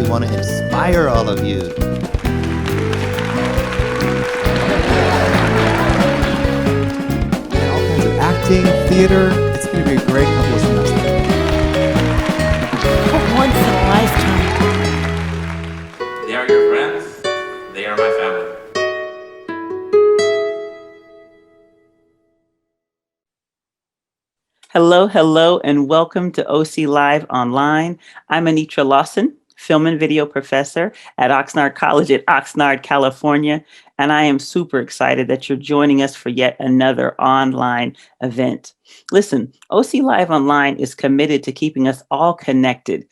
We want to inspire all of you. And all kinds of acting, theater. It's going to be a great couple of semesters. Once in a lifetime. They are your friends. They are my family. Hello, and welcome to OC Live Online. I'm Anitra Lawson, film and video professor at Oxnard College at Oxnard, California, and I am super excited that you're joining us for yet another online event. Listen, OC Live Online is committed to keeping us all connected,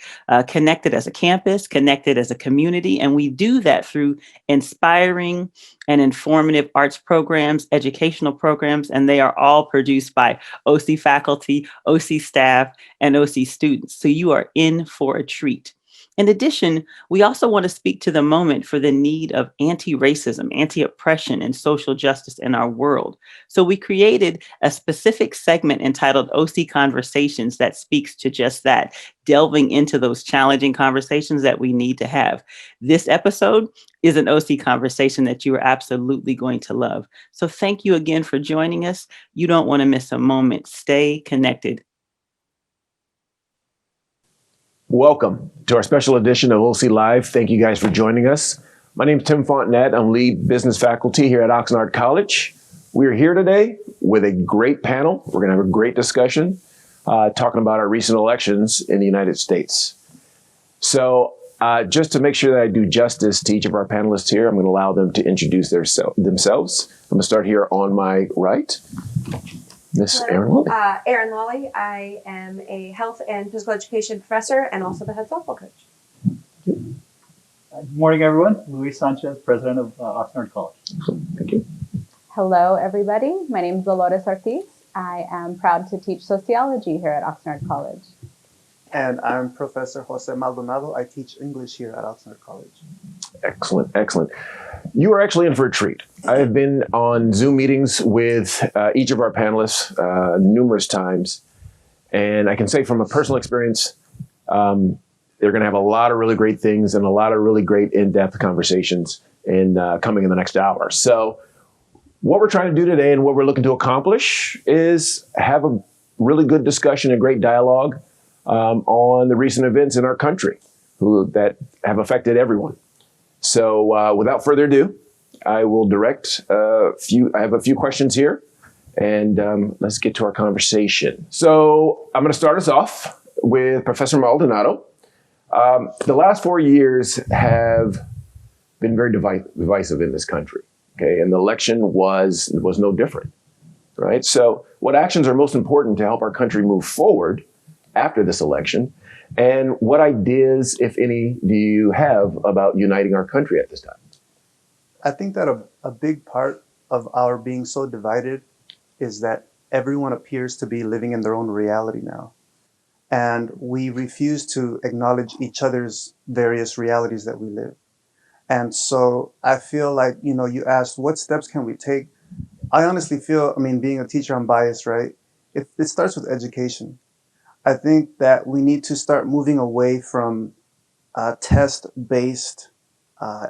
connected as a campus, connected as a community, and we do that through inspiring and informative arts programs, educational programs, and they are all produced by OC faculty, OC staff, and OC students. So you are in for a treat. In addition, we also want to speak to the moment for the need of anti-racism, anti-oppression, and social justice in our world. So we created a specific segment entitled OC Conversations that speaks to just that, delving into those challenging conversations that we need to have. This episode is an OC conversation that you are absolutely going to love. So thank you again for joining us. You don't want to miss a moment. Stay connected. Welcome to our special edition of OC Live. Thank you guys for joining us. My name is Tim Fontenette. I'm lead business faculty here at Oxnard College. We're here today with a great panel. We're going to have a great discussion talking about our recent elections in the United States. So just to make sure that I do justice to each of our panelists here, I'm going to allow them to introduce themselves. I'm going to start here on my right. Miss Erin Lawley. Erin Lawley. I am a health and physical education professor and also the head softball coach. Good morning, everyone. Luis Sanchez, president of Oxnard College. Thank you. Hello, everybody. My name is Dolores Ortiz. I am proud to teach sociology here at Oxnard College. And I'm Professor Jose Maldonado. I teach English here at Oxnard College. Excellent, excellent. You are actually in for a treat. I have been on Zoom meetings with each of our panelists numerous times, and I can say from a personal experience, they're going to have a lot of really great things and a lot of really great in-depth conversations coming in the next hour. So what we're trying to do today and what we're looking to accomplish is have a really good discussion and great dialogue on the recent events in our country that have affected everyone. So without further ado, I will direct I have a few questions here, and let's get to our conversation. So I'm going to start us off with Professor Maldonado. The last 4 years have been very divisive in this country, okay? And the election was no different, right? So what actions are most important to help our country move forward after this election? And what ideas, if any, do you have about uniting our country at this time? I think that a big part of our being so divided is that everyone appears to be living in their own reality now. And we refuse to acknowledge each other's various realities that we live. And so I feel like, you asked, what steps can we take? I honestly feel, being a teacher, I'm biased, right? It starts with education. I think that we need to start moving away from test-based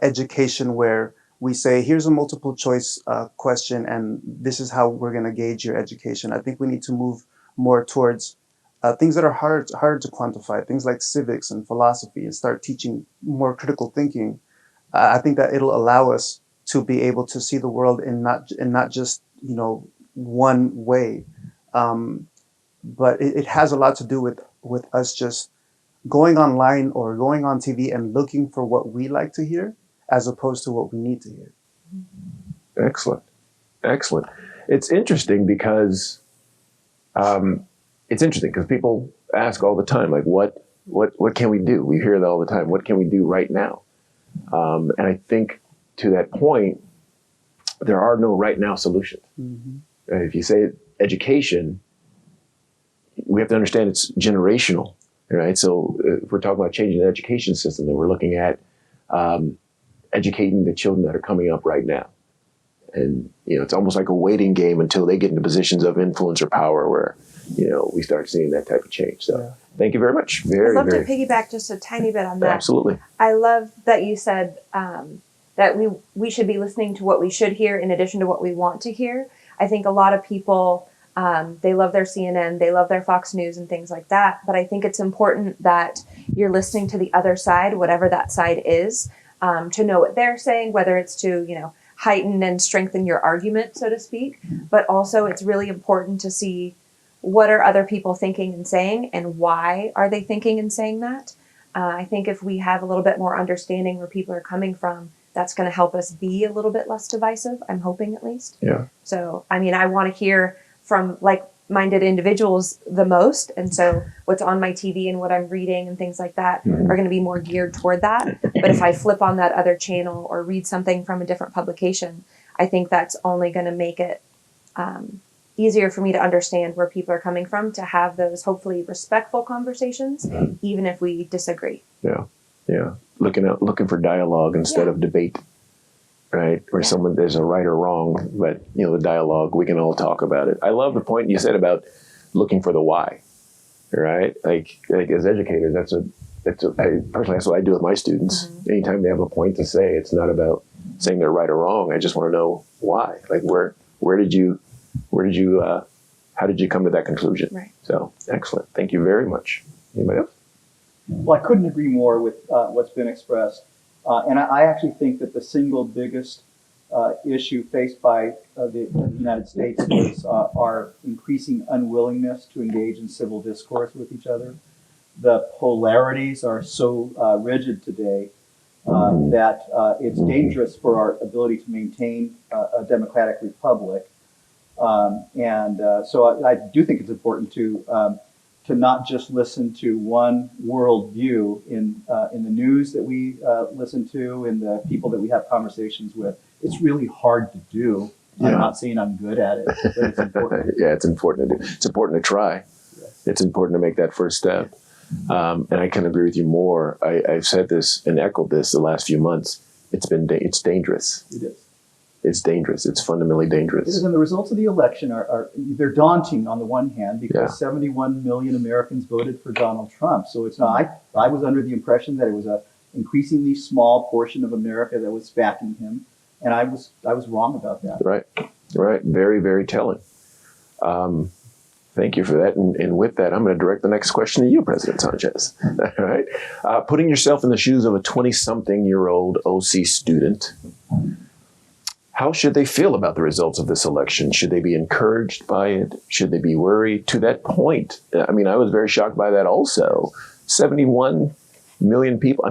education where we say, here's a multiple choice question and this is how we're going to gauge your education. I think we need to move more towards things that are hard to quantify, things like civics and philosophy, and start teaching more critical thinking. I think that it'll allow us to be able to see the world in not just one way. But it has a lot to do with us just going online or going on TV and looking for what we like to hear as opposed to what we need to hear. Excellent. Excellent. It's interesting because people ask all the time, like, what can we do? We hear that all the time. What can we do right now? And I think to that point, there are no right now solutions. Mm-hmm. If you say education, we have to understand it's generational, right? So if we're talking about changing the education system, then we're looking at educating the children that are coming up right now. And, it's almost like a waiting game until they get into positions of influence or power where, we start seeing that type of change. So thank you very much. Very, I'd love very to piggyback just a tiny bit on that. absolutely. I love that you said that we should be listening to what we should hear in addition to what we want to hear. I think a lot of people, they love their CNN, they love their Fox News and things like that. But I think it's important that you're listening to the other side, whatever that side is, to know what they're saying, whether it's to, heighten and strengthen your argument, so to speak. But also it's really important to see what are other people thinking and saying, and why are they thinking and saying that? I think if we have a little bit more understanding where people are coming from, that's going to help us be a little bit less divisive. I'm hoping, at least. Yeah. So, I want to hear from like-minded individuals the most. And so what's on my TV and what I'm reading and things like that are going to be more geared toward that. But if I flip on that other channel or read something from a different publication, I think that's only going to make it easier for me to understand where people are coming from, to have those hopefully respectful conversations, even if we disagree. Yeah. Looking for dialogue instead of debate, right? Where there's a right or wrong, but the dialogue, we can all talk about it. I love the point you said about looking for the why, right? Like as educators, personally, that's what I do with my students. Anytime they have a point to say, it's not about saying they're right or wrong. I just want to know why. Like where did you how did you come to that conclusion? Right. So excellent. Thank you very much. Anybody else? Well, I couldn't agree more with what's been expressed. And I actually think that the single biggest issue faced by the United States is our increasing unwillingness to engage in civil discourse with each other. The polarities are so rigid today that it's dangerous for our ability to maintain a democratic republic. So I do think it's important to not just listen to one worldview in the news that we listen to, and the people that we have conversations with. It's really hard to do. I'm not saying I'm good at it, but it's important. It's important to do. It's important to try. Yes. It's important to make that first step. And I can agree with you more. I've said this and echoed this the last few months. It's dangerous. It is. It's dangerous. It's fundamentally dangerous. And the results of the election they're daunting on the one hand, because 71 million Americans voted for Donald Trump. So it's not. I was under the impression that it was a increasingly small portion of America that was backing him, and I was wrong about that. Right. Very, very telling. Thank you for that. And with that, I'm going to direct the next question to you, President Sanchez. All right. Putting yourself in the shoes of a 20-something-year-old OC student, how should they feel about the results of this election? Should they be encouraged by it? Should they be worried? To that point, I was very shocked by that also. 71 million people.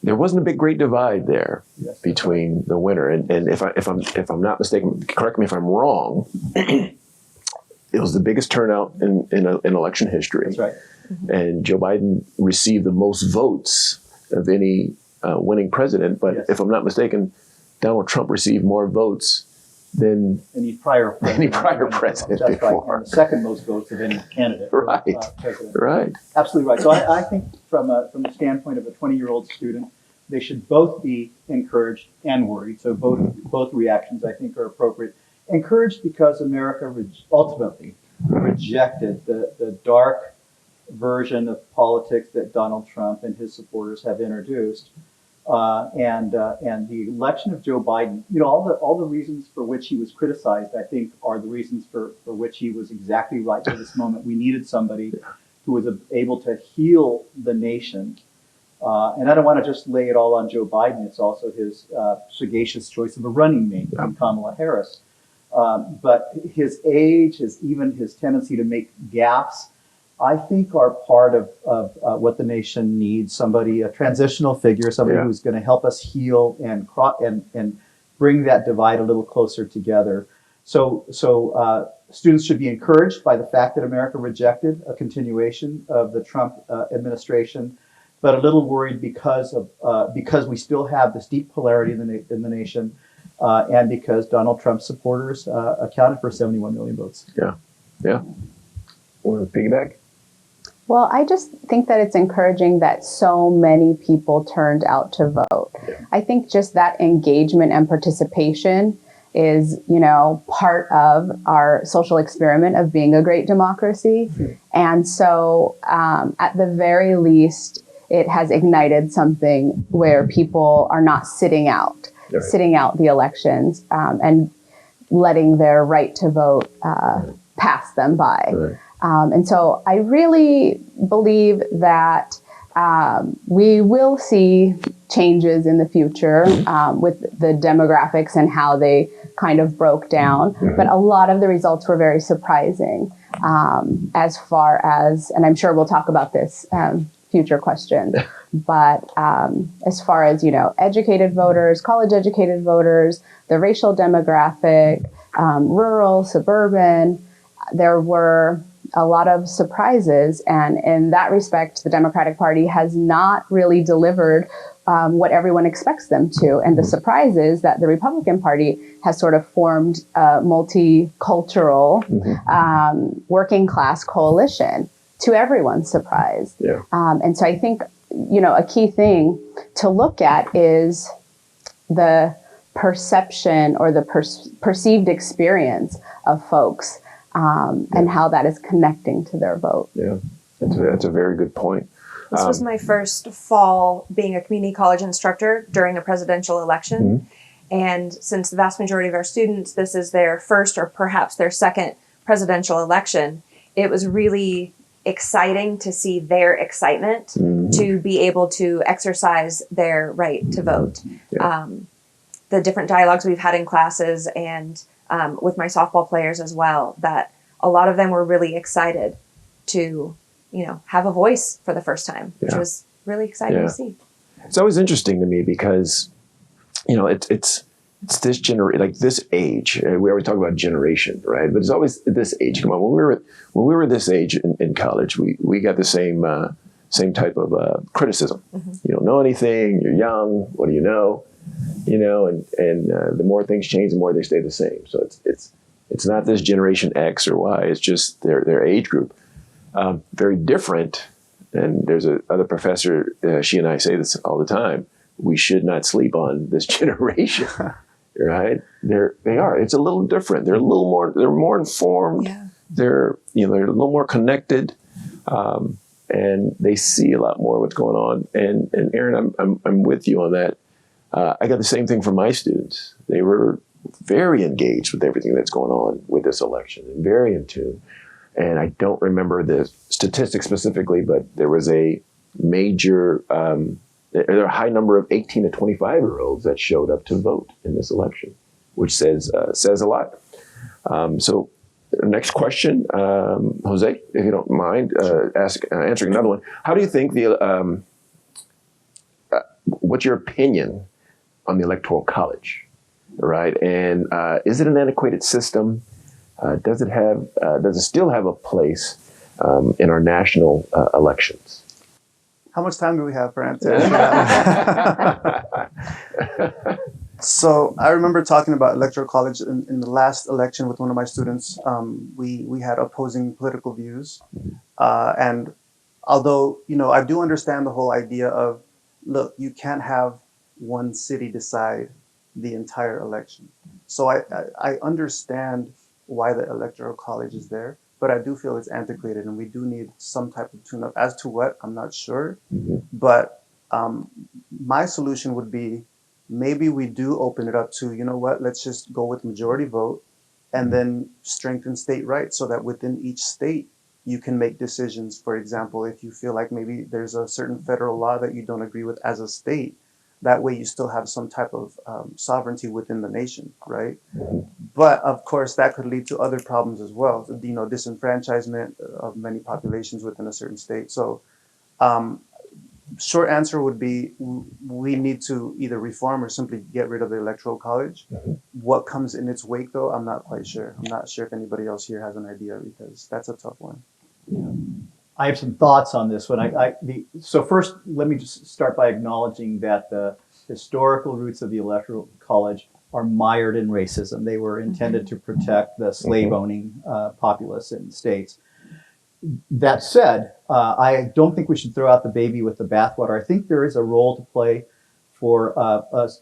There wasn't a great divide there between the winner. And if I'm not mistaken, correct me if I'm wrong, it was the biggest turnout in election history. That's right. And Joe Biden received the most votes of any winning president. But if I'm not mistaken, Donald Trump received more votes than any prior president That's before. Right. And the second most votes of any candidate. President. Right. Absolutely right. So I think from the standpoint of a 20-year-old student, they should both be encouraged and worried. So both reactions, I think, are appropriate. Encouraged because America ultimately rejected the dark version of politics that Donald Trump and his supporters have introduced. And the election of Joe Biden, all the reasons for which he was criticized, I think, are the reasons for which he was exactly right for this moment. We needed somebody who was able to heal the nation. And I don't want to just lay it all on Joe Biden. It's also his sagacious choice of a running mate, Kamala Harris. But his age, his tendency to make gaffes, I think are part of what the nation needs. A transitional figure, somebody who's going to help us heal and bring that divide a little closer together. So students should be encouraged by the fact that America rejected a continuation of the Trump administration, but a little worried because we still have this deep polarity in the nation, and because Donald Trump's supporters accounted for 71 million votes. Yeah. Want to piggyback? Well, I just think that it's encouraging that so many people turned out to vote. I think just that engagement and participation is, part of our social experiment of being a great democracy. And so at the very least, it has ignited something where people are not sitting out the elections and letting their right to vote pass them by. Right. And so I really believe that we will see changes in the future with the demographics and how they kind of broke down. But a lot of the results were very surprising as far as, and I'm sure we'll talk about this future question, but as far as, educated voters, college educated voters, the racial demographic, rural, suburban, there were a lot of surprises. And in that respect, the Democratic Party has not really delivered what everyone expects them to. And the surprise is that the Republican Party has sort of formed a multicultural working class coalition, to everyone's surprise. Yeah. And so I think, a key thing to look at is the perception or the perceived experience of folks and how that is connecting to their vote. Yeah, that's a very good point. This was my first fall being a community college instructor during a presidential election. And since the vast majority of our students, this is their first or perhaps their second presidential election, it was really exciting to see their excitement to be able to exercise their right to vote. The different dialogues we've had in classes and with my softball players as well, that a lot of them were really excited to, have a voice for the first time, which was really exciting to see. It's always interesting to me because, it's this generation, like this age. We always talk about generation, right? But it's always this age. Come on, when we were this age in college, we got the same type of criticism. You don't know anything. You're young. What do you know? And the more things change, the more they stay the same. So it's not this generation X or Y. It's just their age group. Very different. And there's other professor. She and I say this all the time. We should not sleep on this generation, right? They are. It's a little different. They're a little more. They're more informed. Yeah. They're a little more connected, and they see a lot more what's going on. And Erin, I'm with you on that. I got the same thing from my students. They were very engaged with everything that's going on with this election and very in tune. And I don't remember the statistics specifically, but there was a major, there are a high number of 18 to 25-year-olds that showed up to vote in this election, which says a lot. So next question, Jose, if you don't mind answering another one. How do you think what's your opinion on the Electoral College, right? And is it an antiquated system? Does it still have a place in our national elections? How much time do we have for answers? So I remember talking about Electoral College in the last election with one of my students. We had opposing political views. And although, I do understand the whole idea of, look, you can't have one city decide the entire election. So I understand why the Electoral College is there, but I do feel it's antiquated and we do need some type of tune-up. As to what, I'm not sure. But my solution would be maybe we do open it up to, let's just go with majority vote and then strengthen state rights so that within each state you can make decisions. For example, if you feel like maybe there's a certain federal law that you don't agree with as a state, that way you still have some type of sovereignty within the nation, right? But of course, that could lead to other problems as well, disenfranchisement of many populations within a certain state. So short answer would be we need to either reform or simply get rid of the Electoral College. What comes in its wake, though, I'm not quite sure. I'm not sure if anybody else here has an idea because that's a tough one. I have some thoughts on this one. So first, let me just start by acknowledging that the historical roots of the Electoral College are mired in racism. They were intended to protect the slave-owning populace in the states. That said, I don't think we should throw out the baby with the bathwater. I think there is a role to play for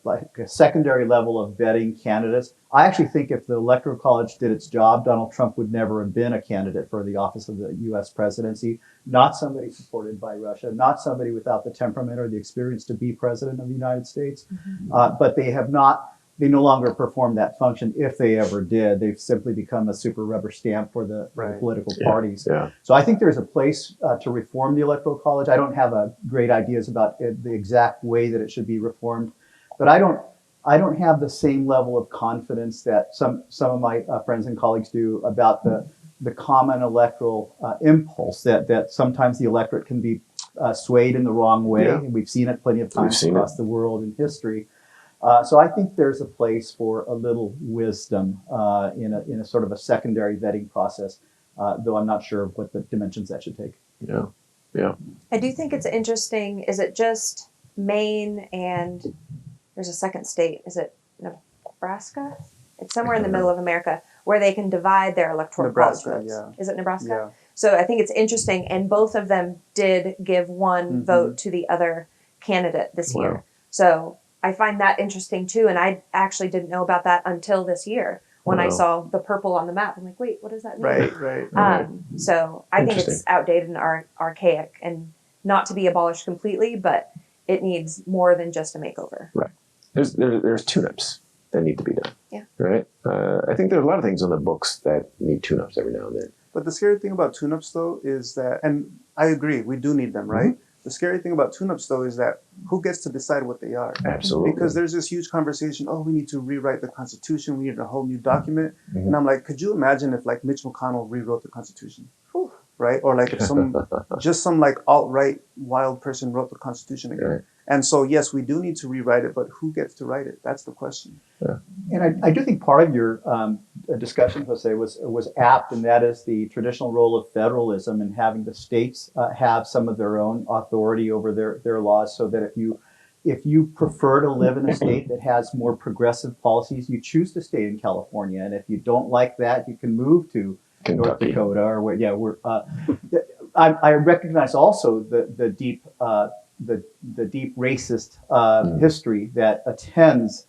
like a secondary level of vetting candidates. I actually think if the Electoral College did its job, Donald Trump would never have been a candidate for the office of the U.S. presidency. Not somebody supported by Russia, not somebody without the temperament or the experience to be president of the United States. But they no longer perform that function if they ever did. They've simply become a super rubber stamp for the political parties. Yeah. So I think there's a place to reform the Electoral College. I don't have great ideas about the exact way that it should be reformed, but I don't have the same level of confidence that some of my friends and colleagues do about the common electoral impulse that sometimes the electorate can be swayed in the wrong way. Yeah. And we've seen it plenty of times across the world in history. So I think there's a place for a little wisdom in a sort of a secondary vetting process, though I'm not sure what the dimensions that should take. Yeah, yeah. I do think it's interesting. Is it just Maine and there's a second state? Is it Nebraska? It's somewhere in the middle of America where they can divide their electoral college votes. Yeah. Is it Nebraska? Yeah. So I think it's interesting, and both of them did give one vote to the other candidate this year. So I find that interesting too, and I actually didn't know about that until this year when I saw the purple on the map. I'm like, wait, what does that mean? Right. So I think it's outdated and archaic, and not to be abolished completely, but it needs more than just a makeover. Right. There's tune-ups that need to be done. Yeah. Right. I think there's a lot of things on the books that need tune-ups every now and then. But the scary thing about tune-ups, though, is that, and I agree, we do need them, right? The scary thing about tune-ups, though, is that who gets to decide what they are? Absolutely. Because there's this huge conversation, we need to rewrite the Constitution, we need a whole new document. And I'm like, could you imagine if like Mitch McConnell rewrote the Constitution? Right? Or like if some like alt-right wild person wrote the Constitution again. Right. And so, yes, we do need to rewrite it, but who gets to write it? That's the question. Yeah. And I do think part of your discussion, Jose, was apt, and that is the traditional role of federalism and having the states have some of their own authority over their laws, so that if you prefer to live in a state that has more progressive policies, you choose to stay in California, and if you don't like that, you can move to North Dakota or I recognize also the deep racist history that attends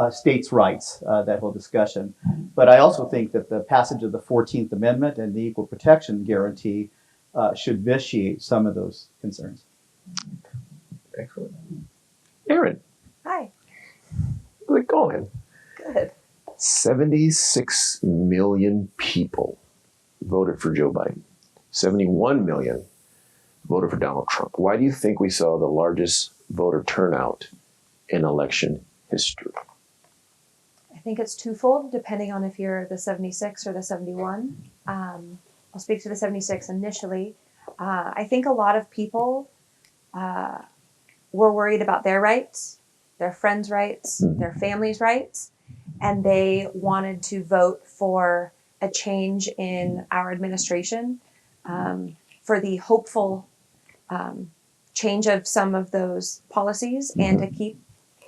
states' rights, that whole discussion. But I also think that the passage of the 14th Amendment and the Equal Protection Guarantee should vitiate some of those concerns. Excellent. Erin. Hi. How's it going? Good. 76 million people voted for Joe Biden. 71 million voted for Donald Trump. Why do you think we saw the largest voter turnout in election history? I think it's twofold, depending on if you're the 76 or the 71. I'll speak to the 76 initially. I think a lot of people were worried about their rights, their friends' rights, their families' rights, and they wanted to vote for a change in our administration for the hopeful change of some of those policies and to keep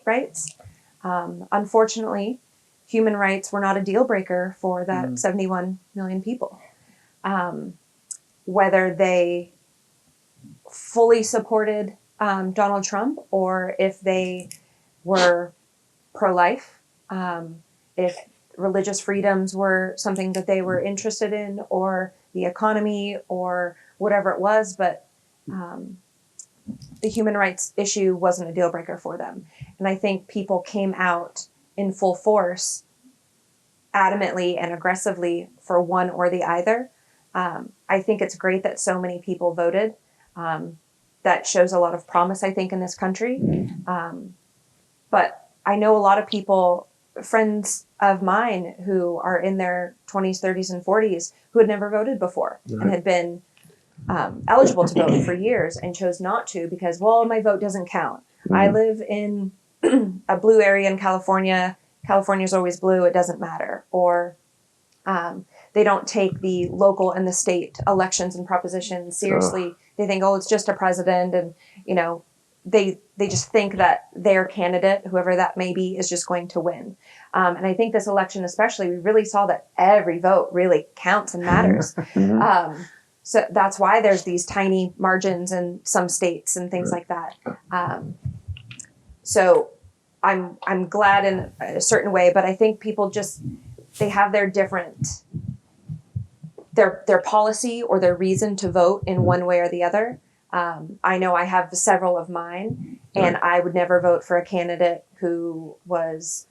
rights. Unfortunately, human rights were not a deal breaker for that 71 million people. Whether they fully supported Donald Trump or if they were pro-life, if religious freedoms were something that they were interested in, or the economy, or whatever it was, but the human rights issue wasn't a deal breaker for them. And I think people came out in full force, adamantly and aggressively for one or the other. I think it's great that so many people voted. That shows a lot of promise, I think, in this country. But I know a lot of people, friends of mine who are in their 20s, 30s, and 40s who had never voted before and had been eligible to vote for years and chose not to because, well, my vote doesn't count. I live in a blue area in California. California's always blue. It doesn't matter. Or they don't take the local and the state elections and propositions seriously. They think, oh, it's just a president. And, you know, they just think that their candidate, whoever that may be, is just going to win. And I think this election especially, we really saw that every vote really counts and matters. So that's why there's these tiny margins in some states and things like that. So I'm glad in a certain way, but I think people just, they have their different, their policy or their reason to vote in one way or the other. I know I have several of mine, and I would never vote for a candidate who was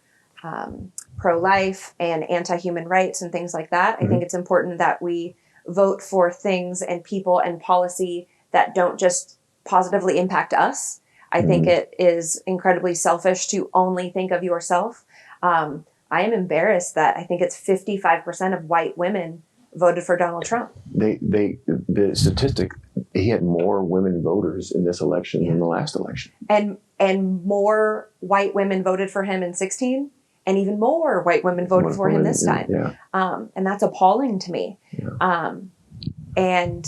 pro-life and anti-human rights and things like that. I think it's important that we vote for things and people and policy that don't just positively impact us. I think it is incredibly selfish to only think of yourself. I am embarrassed that I think it's 55% of white women voted for Donald Trump. The statistic, he had more women voters in this election than the last election. And more white women voted for him in 2016, and even more white women voted for him this time. And that's appalling to me. And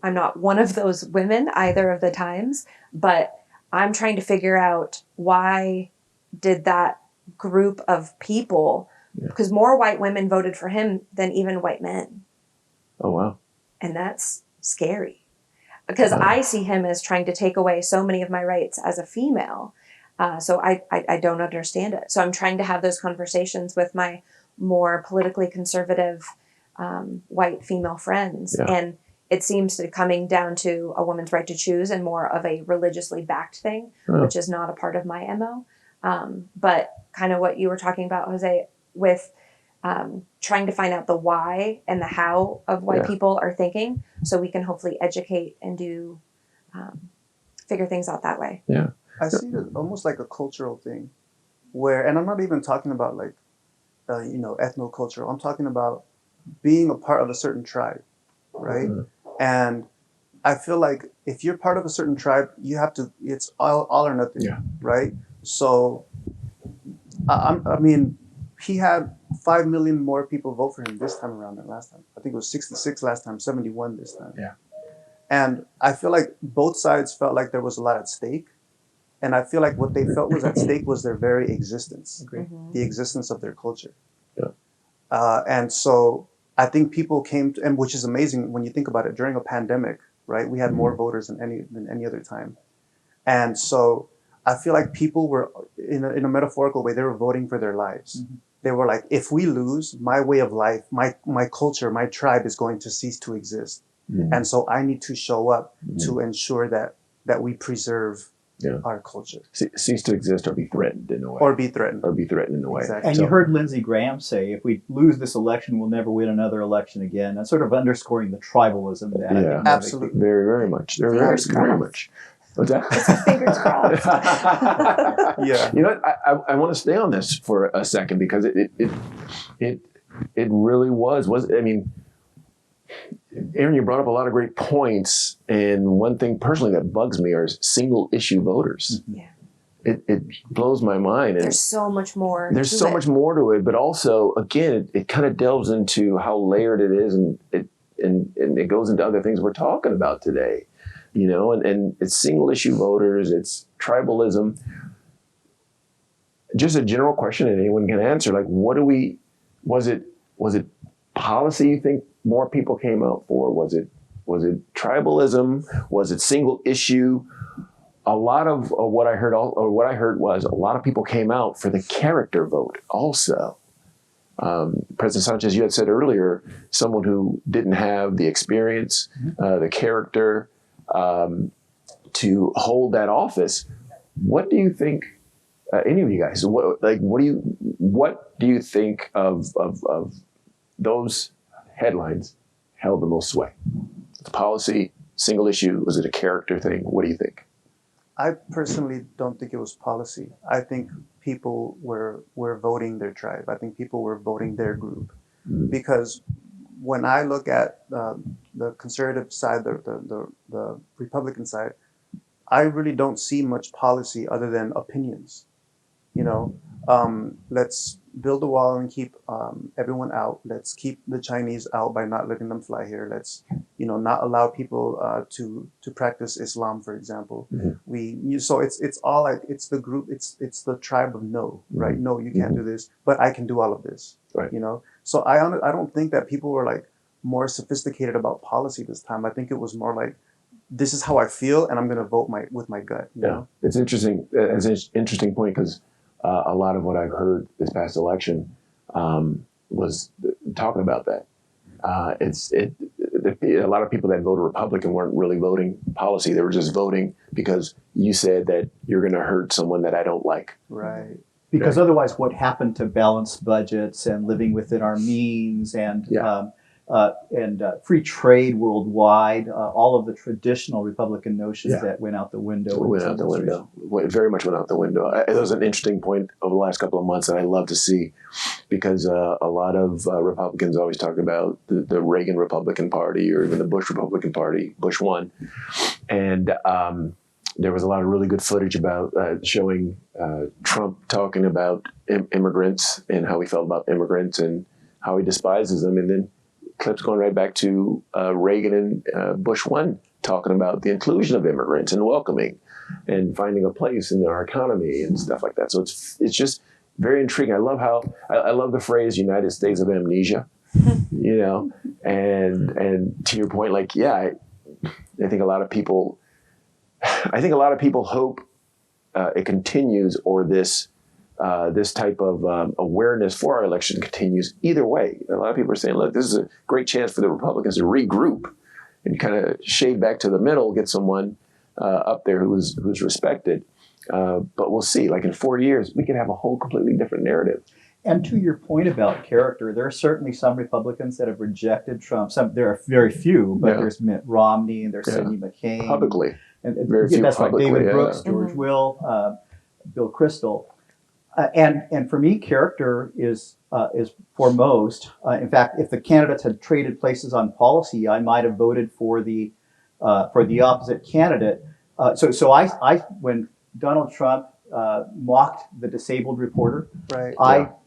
I'm not one of those women either of the times, but I'm trying to figure out why did that group of people, because more white women voted for him than even white men. Oh, wow. And that's scary, because I see him as trying to take away so many of my rights as a female. So I don't understand it. So I'm trying to have those conversations with my more politically conservative white female friends. And it seems to be coming down to a woman's right to choose and more of a religiously backed thing, which is not a part of my MO. But kind of what you were talking about, Jose, with trying to find out the why and the how of why people are thinking, so we can hopefully educate and do figure things out that way. I see it almost like a cultural thing, where, and I'm not even talking about like, ethno-cultural. I'm talking about being a part of a certain tribe, right? And I feel like if you're part of a certain tribe, you have to, it's all or nothing, right? So, I mean, he had 5 million more people vote for him this time around than last time. I think it was 66 last time, 71 this time. And I feel like both sides felt like there was a lot at stake. And I feel like what they felt was at stake was their very existence, the existence of their culture. And so I think people came to, and which is amazing when you think about it, during a pandemic, right? We had more voters than any other time. And so I feel like people were, in a metaphorical way, they were voting for their lives. They were like, if we lose, my way of life, my culture, my tribe is going to cease to exist. And so I need to show up to ensure that we preserve our culture. Cease to exist or be threatened in a way. Or be threatened. Or be threatened in a way. And you heard Lindsey Graham say, if we lose this election, we'll never win another election again. That's sort of underscoring the tribalism that I think absolutely. Very, very much. Very much. What's that? Fingers crossed. You know what? I want to stay on this for a second, because it really was. I mean, Erin, you brought up a lot of great points, and one thing personally that bugs me are single issue voters. It blows my mind. And there's so much more. There's so much more to it, but also, again, it kind of delves into how layered it is, and it goes into other things we're talking about today. You know, and it's single issue voters, it's tribalism. Just a general question, and anyone can answer. Like, was it policy you think more people came out for? Was it tribalism? Was it single issue? A lot of what I heard was a lot of people came out for the character vote also. President Sanchez, you had said earlier, someone who didn't have the experience, the character, to hold that office. What do you think, any of you guys, what do you think of those headlines held the most sway? The policy, single issue, was it a character thing? What do you think? I personally don't think it was policy. I think people were voting their tribe. I think people were voting their group. Because when I look at the conservative side, the Republican side, I really don't see much policy other than opinions. You know, let's build a wall and keep everyone out. Let's keep the Chinese out by not letting them fly here. Let's, not allow people to practice Islam, for example. So it's all like, it's the group, it's the tribe of no, right? No, you can't do this, but I can do all of this, right? So I don't think that people were like more sophisticated about policy this time. I think it was more like, this is how I feel, and I'm going to vote with my gut. You know? It's interesting. It's an interesting point, because a lot of what I've heard this past election was talking about that. A lot of people that voted Republican weren't really voting policy. They were just voting because you said that you're going to hurt someone that I don't like. Right. Because otherwise, what happened to balanced budgets and living within our means and free trade worldwide, all of the traditional Republican notions that went out the window. Went out the window. Very much went out the window. It was an interesting point over the last couple of months that I love to see, because a lot of Republicans always talk about the Reagan Republican Party or even the Bush Republican Party. Bush won. And there was a lot of really good footage about showing Trump talking about immigrants and how he felt about immigrants and how he despises them. And then clips going right back to Reagan and Bush 1 talking about the inclusion of immigrants and welcoming and finding a place in our economy and stuff like that. So it's just very intriguing. I love the phrase "United States of Amnesia," and to your point, like, I think a lot of people hope it continues, or this type of awareness for our election continues. Either way, a lot of people are saying, look, this is a great chance for the Republicans to regroup and kind of shade back to the middle, get someone up there who's respected. But we'll see. Like in 4 years, we could have a whole completely different narrative. And to your point about character, there are certainly some Republicans that have rejected Trump. There are very few, but there's Mitt Romney and there's Sidney McCain. Publicly. And very few that's publicly, like David Brooks, George Will, Bill Kristol. And for me, character is foremost. In fact, if the candidates had traded places on policy, I might have voted for the opposite candidate. So I when Donald Trump mocked the disabled reporter,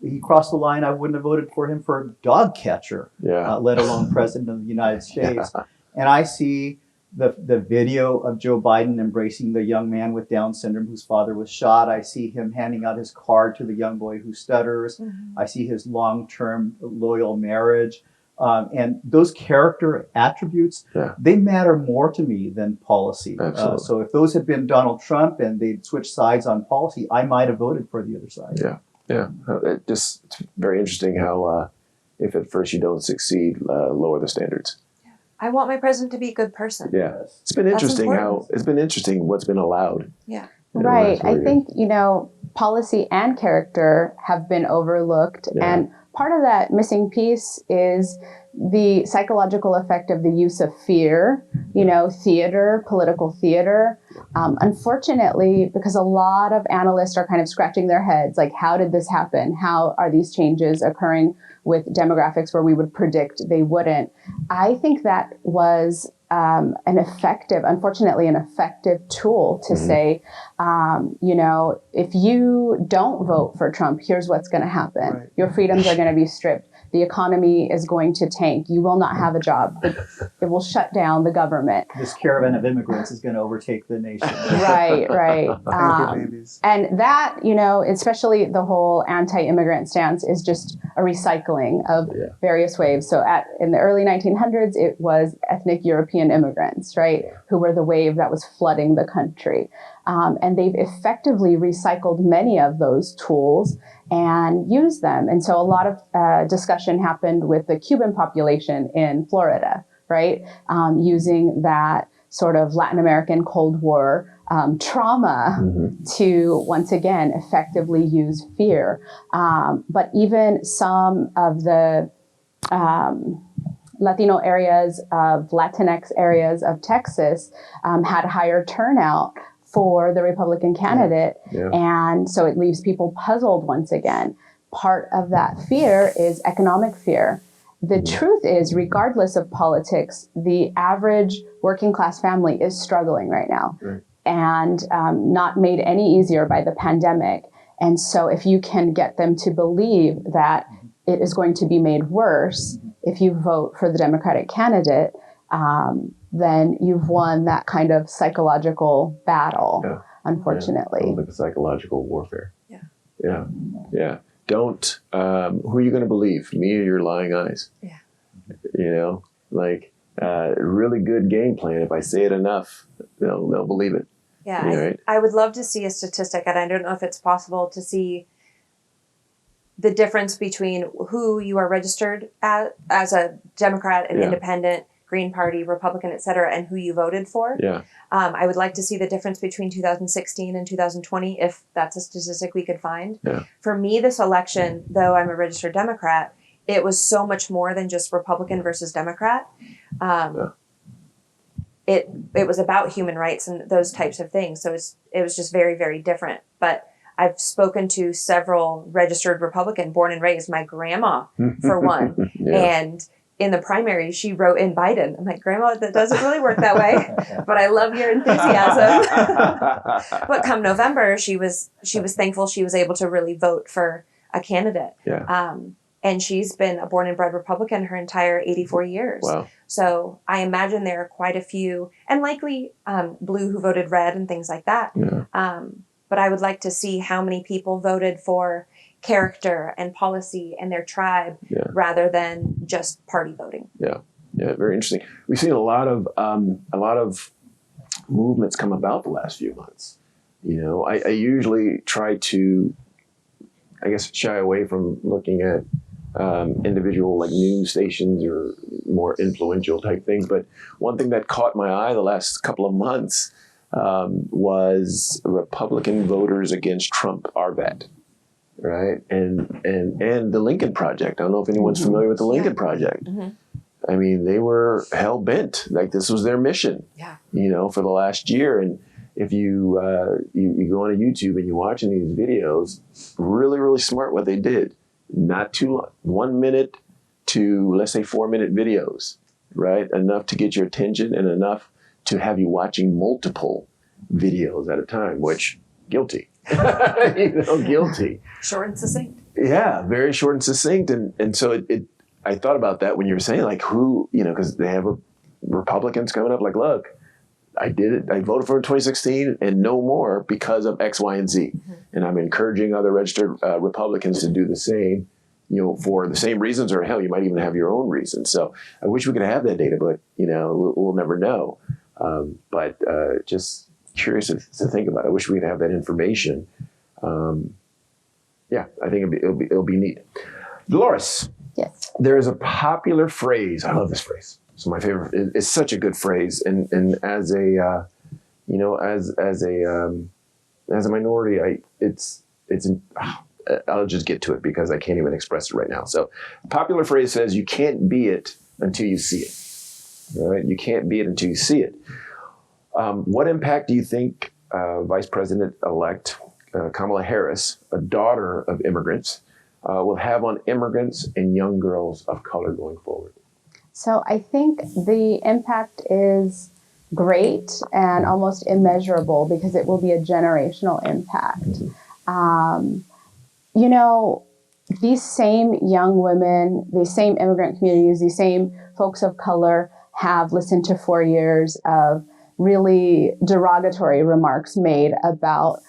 he crossed the line. I wouldn't have voted for him for dog catcher, let alone president of the United States. And I see the video of Joe Biden embracing the young man with Down syndrome whose father was shot. I see him handing out his card to the young boy who stutters. Mm-hmm. I see his long-term loyal marriage. And those character attributes, they matter more to me than policy. So if those had been Donald Trump and they'd switched sides on policy, I might have voted for the other side. It's very interesting how if at first you don't succeed, lower the standards. I want my president to be a good person. It's been interesting what's been allowed. Right. I think, policy and character have been overlooked. And part of that missing piece is the psychological effect of the use of fear, theater, political theater. Unfortunately, because a lot of analysts are kind of scratching their heads, like, how did this happen? How are these changes occurring with demographics where we would predict they wouldn't? I think that was unfortunately, an effective tool to say, if you don't vote for Trump, here's what's going to happen. Right. Your freedoms are going to be stripped. The economy is going to tank. You will not have a job. It will shut down the government. This caravan of immigrants is going to overtake the nation. Right. And that, especially the whole anti-immigrant stance is just a recycling of various waves. So in the early 1900s, it was ethnic European immigrants, right, who were the wave that was flooding the country. And they've effectively recycled many of those tools and used them. And so a lot of discussion happened with the Cuban population in Florida, right? Using that sort of Latin American Cold War trauma to, once again, effectively use fear. But even some of the Latino areas of Latinx areas of Texas had higher turnout for the Republican candidate. And so it leaves people puzzled once again. Part of that fear is economic fear. The truth is, regardless of politics, the average working class family is struggling right now and not made any easier by the pandemic. And so if you can get them to believe that it is going to be made worse if you vote for the Democratic candidate, then you've won that kind of psychological battle, unfortunately. Like a psychological warfare. Don't, who are you going to believe? Me or your lying eyes? Really good game plan. If I say it enough, they'll believe it. Yeah, Right. I would love to see a statistic, and I don't know if it's possible to see the difference between who you are registered as a Democrat, an Yeah. independent, Green Party, Republican, et cetera, and who you voted for. Yeah. I would like to see the difference between 2016 and 2020, if that's a statistic we could find. Yeah. For me, this election, though I'm a registered Democrat, it was so much more than just Republican versus Democrat. It was about human rights and those types of things. So it was just very, very different. But I've spoken to several registered Republican, born and raised, my grandma, for one. Yeah. And in the primary, she wrote in Biden. I'm like, Grandma, that doesn't really work that way, but I love your enthusiasm. But come November, she was thankful she was able to really vote for a candidate. Yeah. And she's been a born and bred Republican her entire 84 years. Wow. So I imagine there are quite a few, and likely blue who voted red and things like that. Yeah. But I would like to see how many people voted for character and policy and their tribe rather than just party voting. Yeah. Yeah. Very interesting. We've seen a lot of movements come about the last few months. You know, I usually try to, I guess, shy away from looking at individual like news stations or more influential type things. But one thing that caught my eye the last couple of months was Republican voters against Trump, RVAT, right? And the Lincoln Project. I don't know if anyone's familiar with the Lincoln Project. Mm-hmm. I mean, they were hell bent. Like this was their mission, you know, for the last year. And if you go on YouTube and you're watching these videos, really, really smart what they did. Not too long, 1 minute to, let's say, 4 minute videos, right? Enough to get your attention and enough to have you watching multiple videos at a time, which guilty, guilty. Short and succinct. Yeah, very short and succinct. And so I thought about that when you were saying like who, you know, because they have Republicans coming up like, look, I did it. I voted for it in 2016 and no more because of X, Y, and Z. Mm-hmm. And I'm encouraging other registered Republicans to do the same, you know, for the same reasons, or hell, you might even have your own reasons. So I wish we could have that data, but, you know, we'll never know. But just curious to think about it. I wish we could have that information. Yeah, I think it'll be neat. Dolores. Yes. There is a popular phrase. I love this phrase. It's my favorite. It's such a good phrase, and as a you know, as a minority, I'll just get to it because I can't even express it right now. So, popular phrase says, "You can't be it until you see it." All right, you can't be it until you see it. What impact do you think Vice President-elect Kamala Harris, a daughter of immigrants, will have on immigrants and young girls of color going forward? So I think the impact is great and almost immeasurable because it will be a generational impact. You know, these same young women, these same immigrant communities, these same folks of color have listened to 4 years of really derogatory remarks made about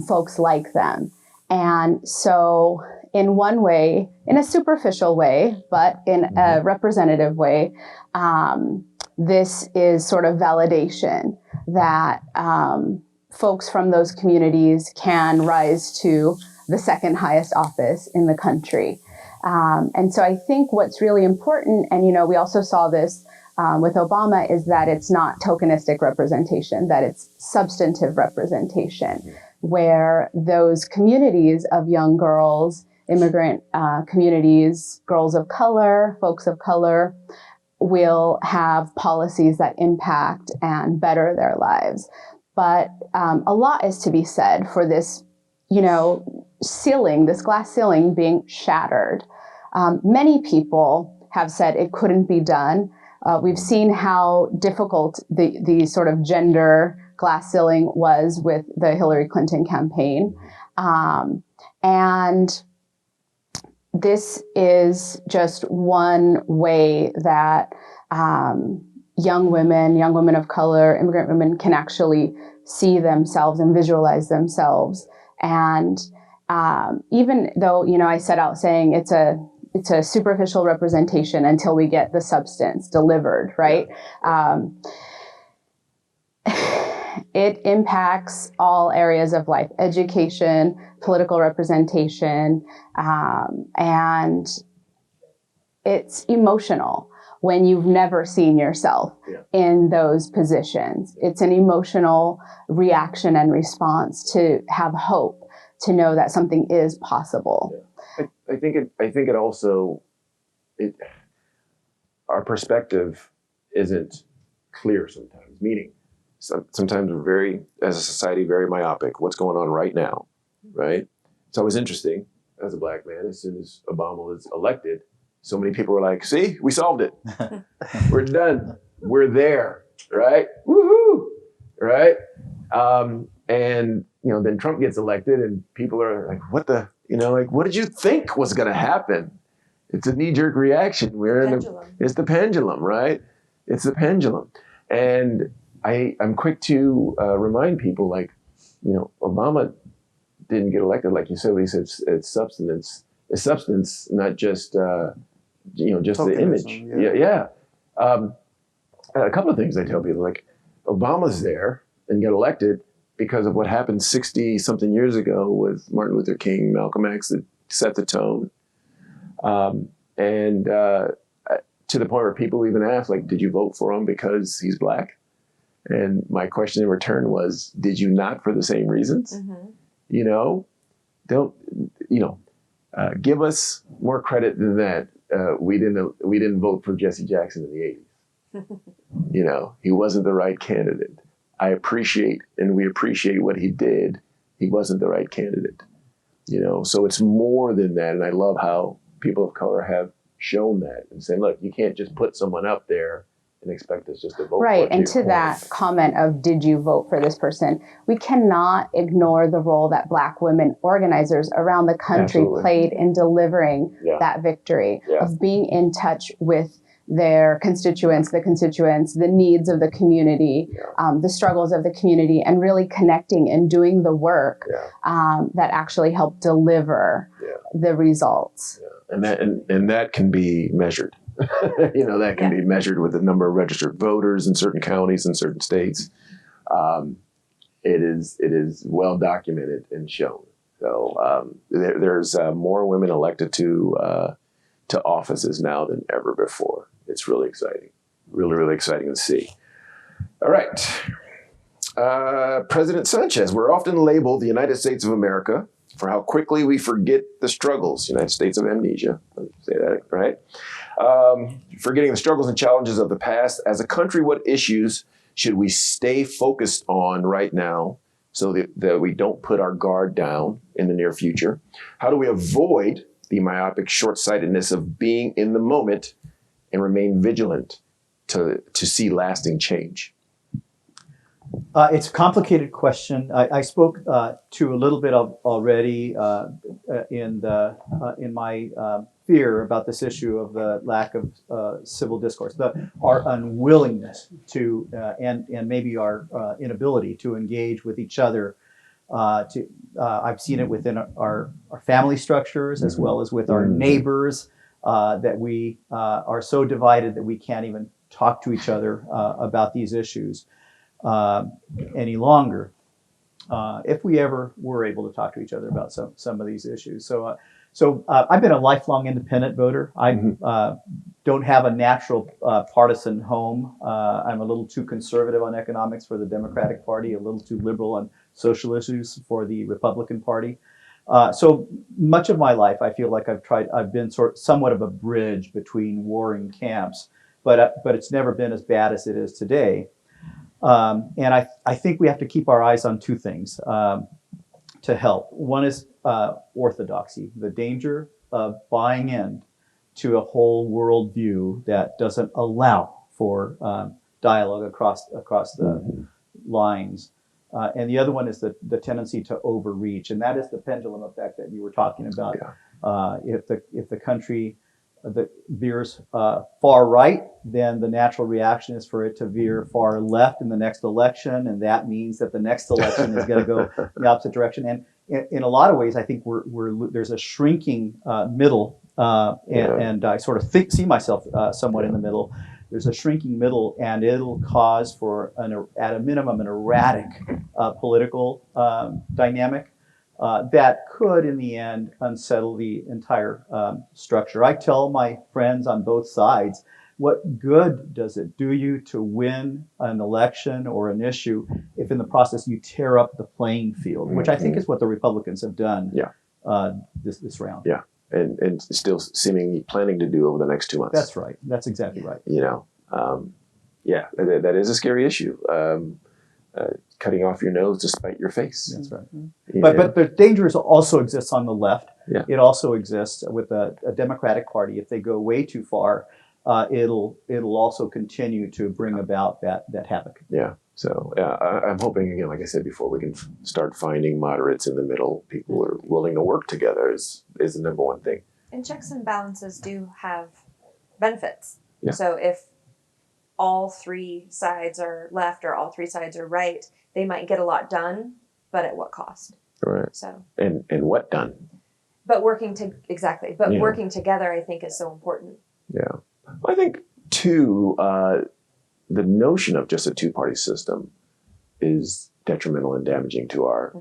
folks like them. And so in one way, in a superficial way, but in a representative way, this is sort of validation that folks from those communities can rise to the second highest office in the country. And so I think what's really important, and you know, we also saw this with Obama, is that it's not tokenistic representation, that it's substantive representation, where those communities of young girls, immigrant communities, girls of color, folks of color, will have policies that impact and better their lives. But a lot is to be said for this, you know, ceiling, this glass ceiling being shattered. Many people have said it couldn't be done. We've seen how difficult the sort of gender glass ceiling was with the Hillary Clinton campaign. And this is just one way that young women of color, immigrant women can actually see themselves and visualize themselves. And even though, you know, I set out saying it's a superficial representation until we get the it impacts all areas of life: education, political representation, and it's emotional when you've never seen yourself in those positions. It's an emotional reaction and response to have hope, to know that something is possible. I think it also, our perspective isn't clear sometimes, meaning sometimes we're very, as a society, very myopic. What's going on right now, right? It's always interesting, as a black man, as soon as Obama was elected, so many people were like, see, we solved it. We're done. We're there, right? Woohoo, right? And, then Trump gets elected and people are like, what did you think was going to happen? It's a knee-jerk reaction. It's the pendulum, right? It's the pendulum. And I'm quick to remind people, Obama didn't get elected, like you said. He said it's substance. It's substance, not just just the image. Yeah. A couple of things I tell people, like Obama's there and get elected because of what happened 60-something years ago with Martin Luther King, Malcolm X, that set the tone. And to the point where people even ask, like, did you vote for him because he's black? And my question in return was, did you not for the same reasons? Give us more credit than that. We didn't vote for Jesse Jackson in the 80s. He wasn't the right candidate. I appreciate, and we appreciate what he did. He wasn't the right candidate. So it's more than that. And I love how people of color have shown that and saying, look, you can't just put someone up there and expect us just to vote right. for And to that comment of, did you vote for this person? We cannot ignore the role that Black women organizers around the country played in delivering that victory, of being in touch with their constituents, the needs of the community, the struggles of the community, and really connecting and doing the work that actually helped deliver the results. And that can be measured. That can be measured with the number of registered voters in certain counties and certain states. It is well documented and shown. So there's more women elected to offices now than ever before. It's really exciting, really exciting to see. All right, President Sanchez. We're often labeled the United States of America for how quickly we forget the struggles. United States of amnesia. Let me say that right. Forgetting the struggles and challenges of the past. As a country, what issues should we stay focused on right now so that we don't put our guard down in the near future? How do we avoid the myopic short-sightedness of being in the moment and remain vigilant to see lasting change? It's a complicated question. I spoke to a little bit of already in my fear about this issue of the lack of civil discourse, our unwillingness to, and maybe our inability to engage with each other. I've seen it within our family structures as well as with our neighbors, that we are so divided that we can't even talk to each other about these issues any longer, if we ever were able to talk to each other about some of these issues. So I've been a lifelong independent voter. I don't have a natural partisan home. I'm a little too conservative on economics for the Democratic Party, a little too liberal on social issues for the Republican Party. So much of my life, I feel like I've been somewhat of a bridge between warring camps, but it's never been as bad as it is today. And I think we have to keep our eyes on two things to help. One is orthodoxy, the danger of buying in to a whole worldview that doesn't allow for dialogue across the lines. And the other one is the tendency to overreach, and that is the pendulum effect that you were talking about. If the country that veers far right, then the natural reaction is for it to veer far left in the next election, and that means that the next election is going to go in the opposite direction. And in a lot of ways, I think there's a shrinking middle, and I sort of see myself somewhat in the middle. there's a shrinking middle, and it'll cause for, at a minimum, an erratic political dynamic that could, in the end, unsettle the entire structure. I tell my friends on both sides, what good does it do you to win an election or an issue if in the process you tear up the playing field, which I think is what the Republicans have done this round. Yeah, and still seemingly planning to do over the next 2 months. That's right. That's exactly right. You know, that is a scary issue. Cutting off your nose to spite your face. That's right. But the danger also exists on the left. Yeah. It also exists with a Democratic Party. If they go way too far, it'll also continue to bring about that havoc. Yeah. So I'm hoping, again, like I said before, we can start finding moderates in the middle. People who are willing to work together is the number one thing. And checks and balances do have benefits. Yeah. So if all three sides are left or all three sides are right, they might get a lot done, but at what cost? Right. So. And what done? But working together, I think, is so important. Yeah. I think, too, the notion of just a two-party system is detrimental and damaging to our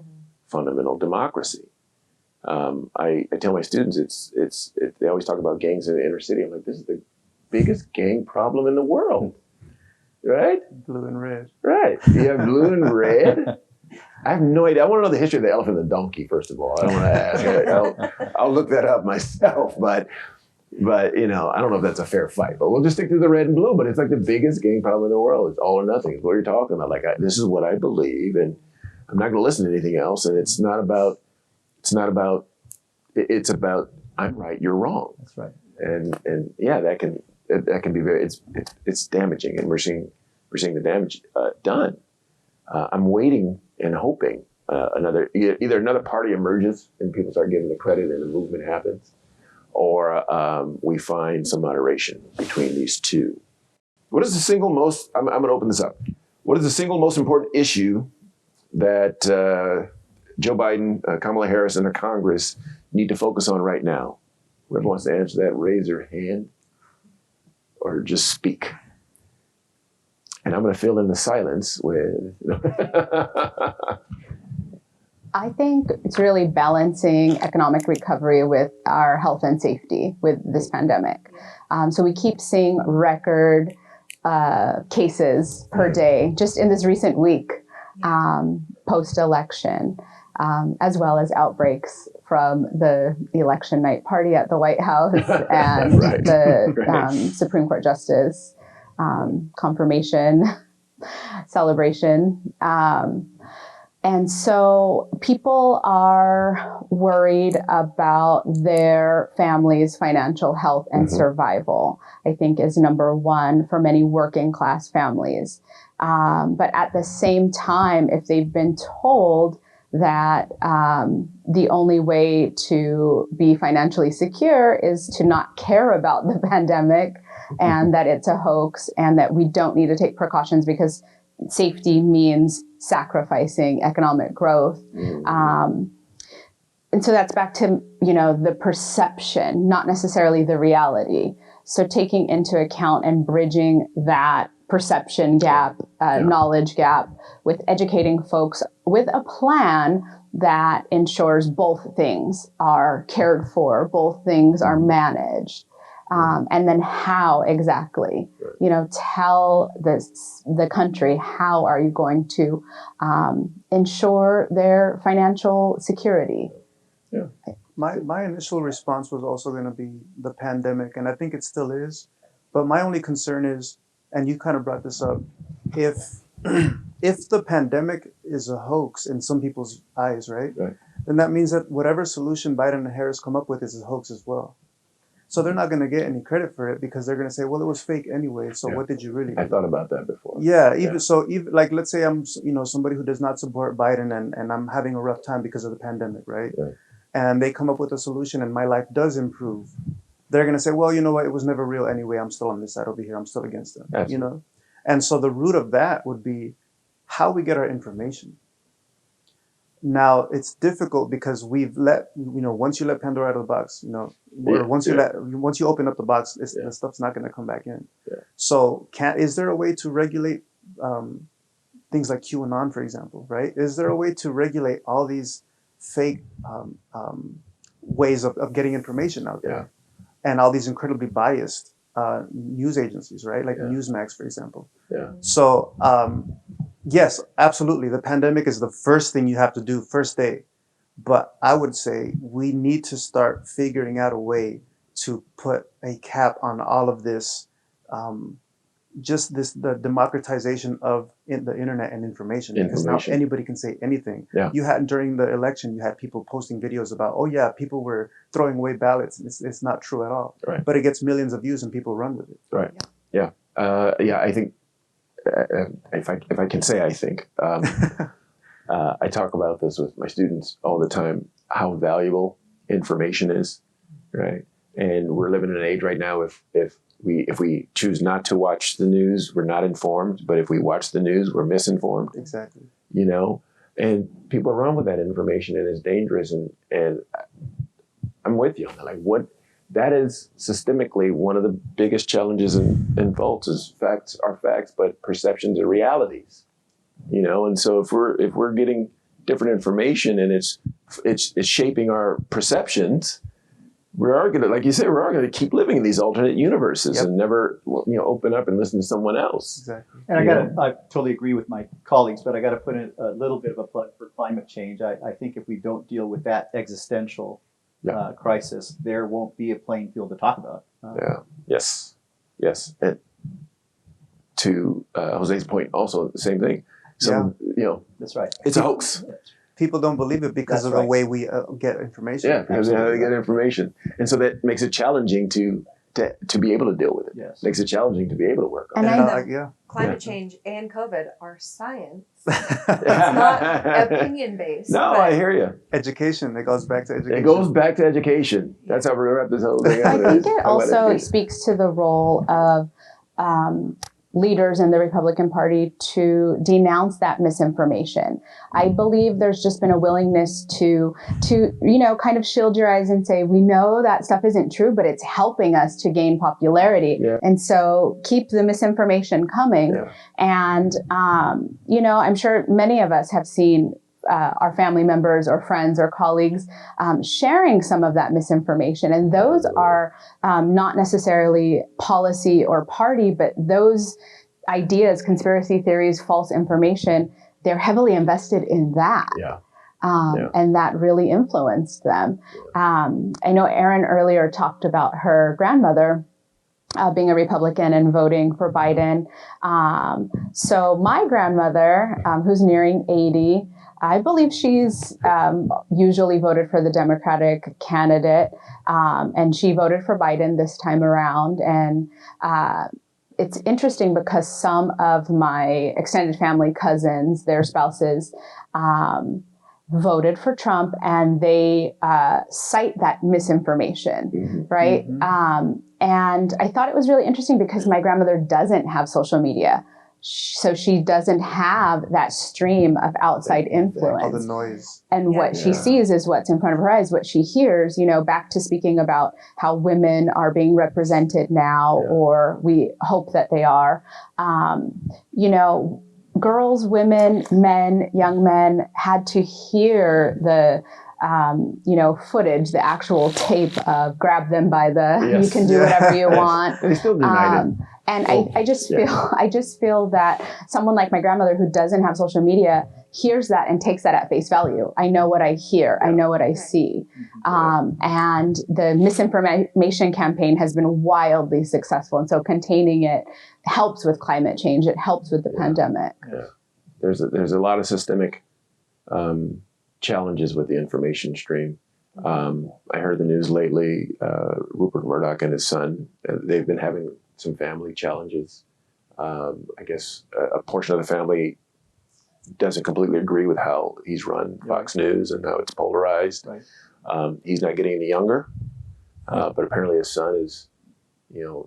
fundamental democracy. I tell my students, they always talk about gangs in the inner city. I'm like, this is the biggest gang problem in the world, right? Blue and red. Right. You have blue and red. I have no idea. I want to know the history of the elephant and the donkey, first of all. I don't want to ask. I'll look that up myself, but you know, I don't know if that's a fair fight. But we'll just stick to the red and blue. But it's like the biggest gang problem in the world. It's all or nothing. It's what you're talking about. Like, this is what I believe, and I'm not going to listen to anything else. And it's about I'm right, you're wrong. That's right. And yeah, that can be very. It's damaging, and we're seeing the damage done. I'm waiting and hoping either another party emerges and people start giving the credit and the movement happens, or we find some moderation between these two. What is the single most? I'm going to open this up. What is the single most important issue that Joe Biden, Kamala Harris, and the Congress need to focus on right now? Whoever wants to answer that, raise their hand or just speak. And I'm going to fill in the silence with... I think it's really balancing economic recovery with our health and safety with this pandemic. So we keep seeing record cases per day, just in this recent week, post-election, as well as outbreaks from the election night party at the White House and the Supreme Court Justice confirmation celebration. And so people are worried about their family's financial health and survival, I think, is number one for many working class families. But at the same time, if they've been told that the only way to be financially secure is to not care about the pandemic and that it's a hoax and that we don't need to take precautions because safety means sacrificing economic growth. And so that's back to, the perception, not necessarily the reality. So taking into account and bridging that perception gap, knowledge gap, with educating folks with a plan that ensures both things are cared for, both things are managed. And then how exactly, tell the country, how are you going to ensure their financial security? Yeah. My initial response was also going to be the pandemic, and I think it still is. But my only concern is, and you kind of brought this up, if the pandemic is a hoax in some people's eyes, right? Then that means that whatever solution Biden and Harris come up with is a hoax as well. So they're not going to get any credit for it because they're going to say, well, it was fake anyway. So what did you really do? I thought about that before. Yeah. Even like, let's say I'm, somebody who does not support Biden and I'm having a rough time because of the pandemic, right? And they come up with a solution and my life does improve. They're going to say, well, you know what? It was never real anyway. I'm still on this side over here. I'm still against them, Absolutely. And so the root of that would be how we get our information. Now it's difficult because we've let, once you let Pandora out of the box, or once you open up the box, the stuff's not going to come back in. Yeah. So is there a way to regulate things like QAnon, for example, right? Is there a way to regulate all these fake ways of getting information out there? And all these incredibly biased news agencies, right? Like Newsmax, for example. Yeah. So, yes, absolutely. The pandemic is the first thing you have to do first day. But I would say we need to start figuring out a way to put a cap on all of this, the democratization of the internet and information. Because now anybody can say anything. Yeah. During the election, you had people posting videos about, oh yeah, people were throwing away ballots. It's not true at all. Right. But it gets millions of views and people run with it. Right. Yeah. I think, if I can say, I think, I talk about this with my students all the time, how valuable information is, right? And we're living in an age right now, if we choose not to watch the news, we're not informed, but if we watch the news, we're misinformed. Exactly. And people run with that information and it's dangerous. And I'm with you. That is systemically one of the biggest challenges in faults is facts are facts, but perceptions are realities. And so if we're getting different information and it's shaping our perceptions, we are going to, like you said, we're going to keep living in these alternate universes and never, open up and listen to someone else. Exactly. And I totally agree with my colleagues, but I got to put in a little bit of a plug for climate change. I think if we don't deal with that existential crisis, there won't be a playing field to talk about. Yes. And to Jose's point, also the same thing. That's right. It's a hoax. People don't believe it because of the way we get information. Yeah, because of how they get information, and so that makes it challenging to be able to deal with it. Yes. Makes it challenging to be able to work on it. Climate change and COVID are science. It's not opinion based. No, I hear you. Education. It goes back to education. It goes back to education. That's how we're going to wrap this whole thing up. I think it also speaks to the role of leaders in the Republican Party to denounce that misinformation. I believe there's just been a willingness to kind of shield your eyes and say, we know that stuff isn't true, but it's helping us to gain popularity. Yeah. And so keep the misinformation coming. Yeah. And, I'm sure many of us have seen our family members or friends or colleagues sharing some of that misinformation. And those are not necessarily policy or party, but those ideas, conspiracy theories, false information, they're heavily invested in that. And that really influenced them. I know Erin earlier talked about her grandmother being a Republican and voting for Biden. So my grandmother, who's nearing 80, I believe she's usually voted for the Democratic candidate, and she voted for Biden this time around. And it's interesting because some of my extended family cousins, their spouses, voted for Trump, and they cite that misinformation, right? And I thought it was really interesting because my grandmother doesn't have social media. So she doesn't have that stream of outside influence. All the noise. And what she sees is what's in front of her eyes, what she hears, back to speaking about how women are being represented now, or we hope that they are. Girls, women, men, young men had to hear the footage, the actual tape of grab them by the, you can do whatever you want. They still denied it. And I just feel that someone like my grandmother who doesn't have social media hears that and takes that at face value. I know what I hear. I know what I see. And the misinformation campaign has been wildly successful. And so containing it helps with climate change. It helps with the pandemic. Yeah. There's a lot of systemic challenges with the information stream. I heard the news lately, Rupert Murdoch and his son, they've been having some family challenges. I guess a portion of the family doesn't completely agree with how he's run Fox News and how it's polarized. Right. He's not getting any younger, but apparently his son is,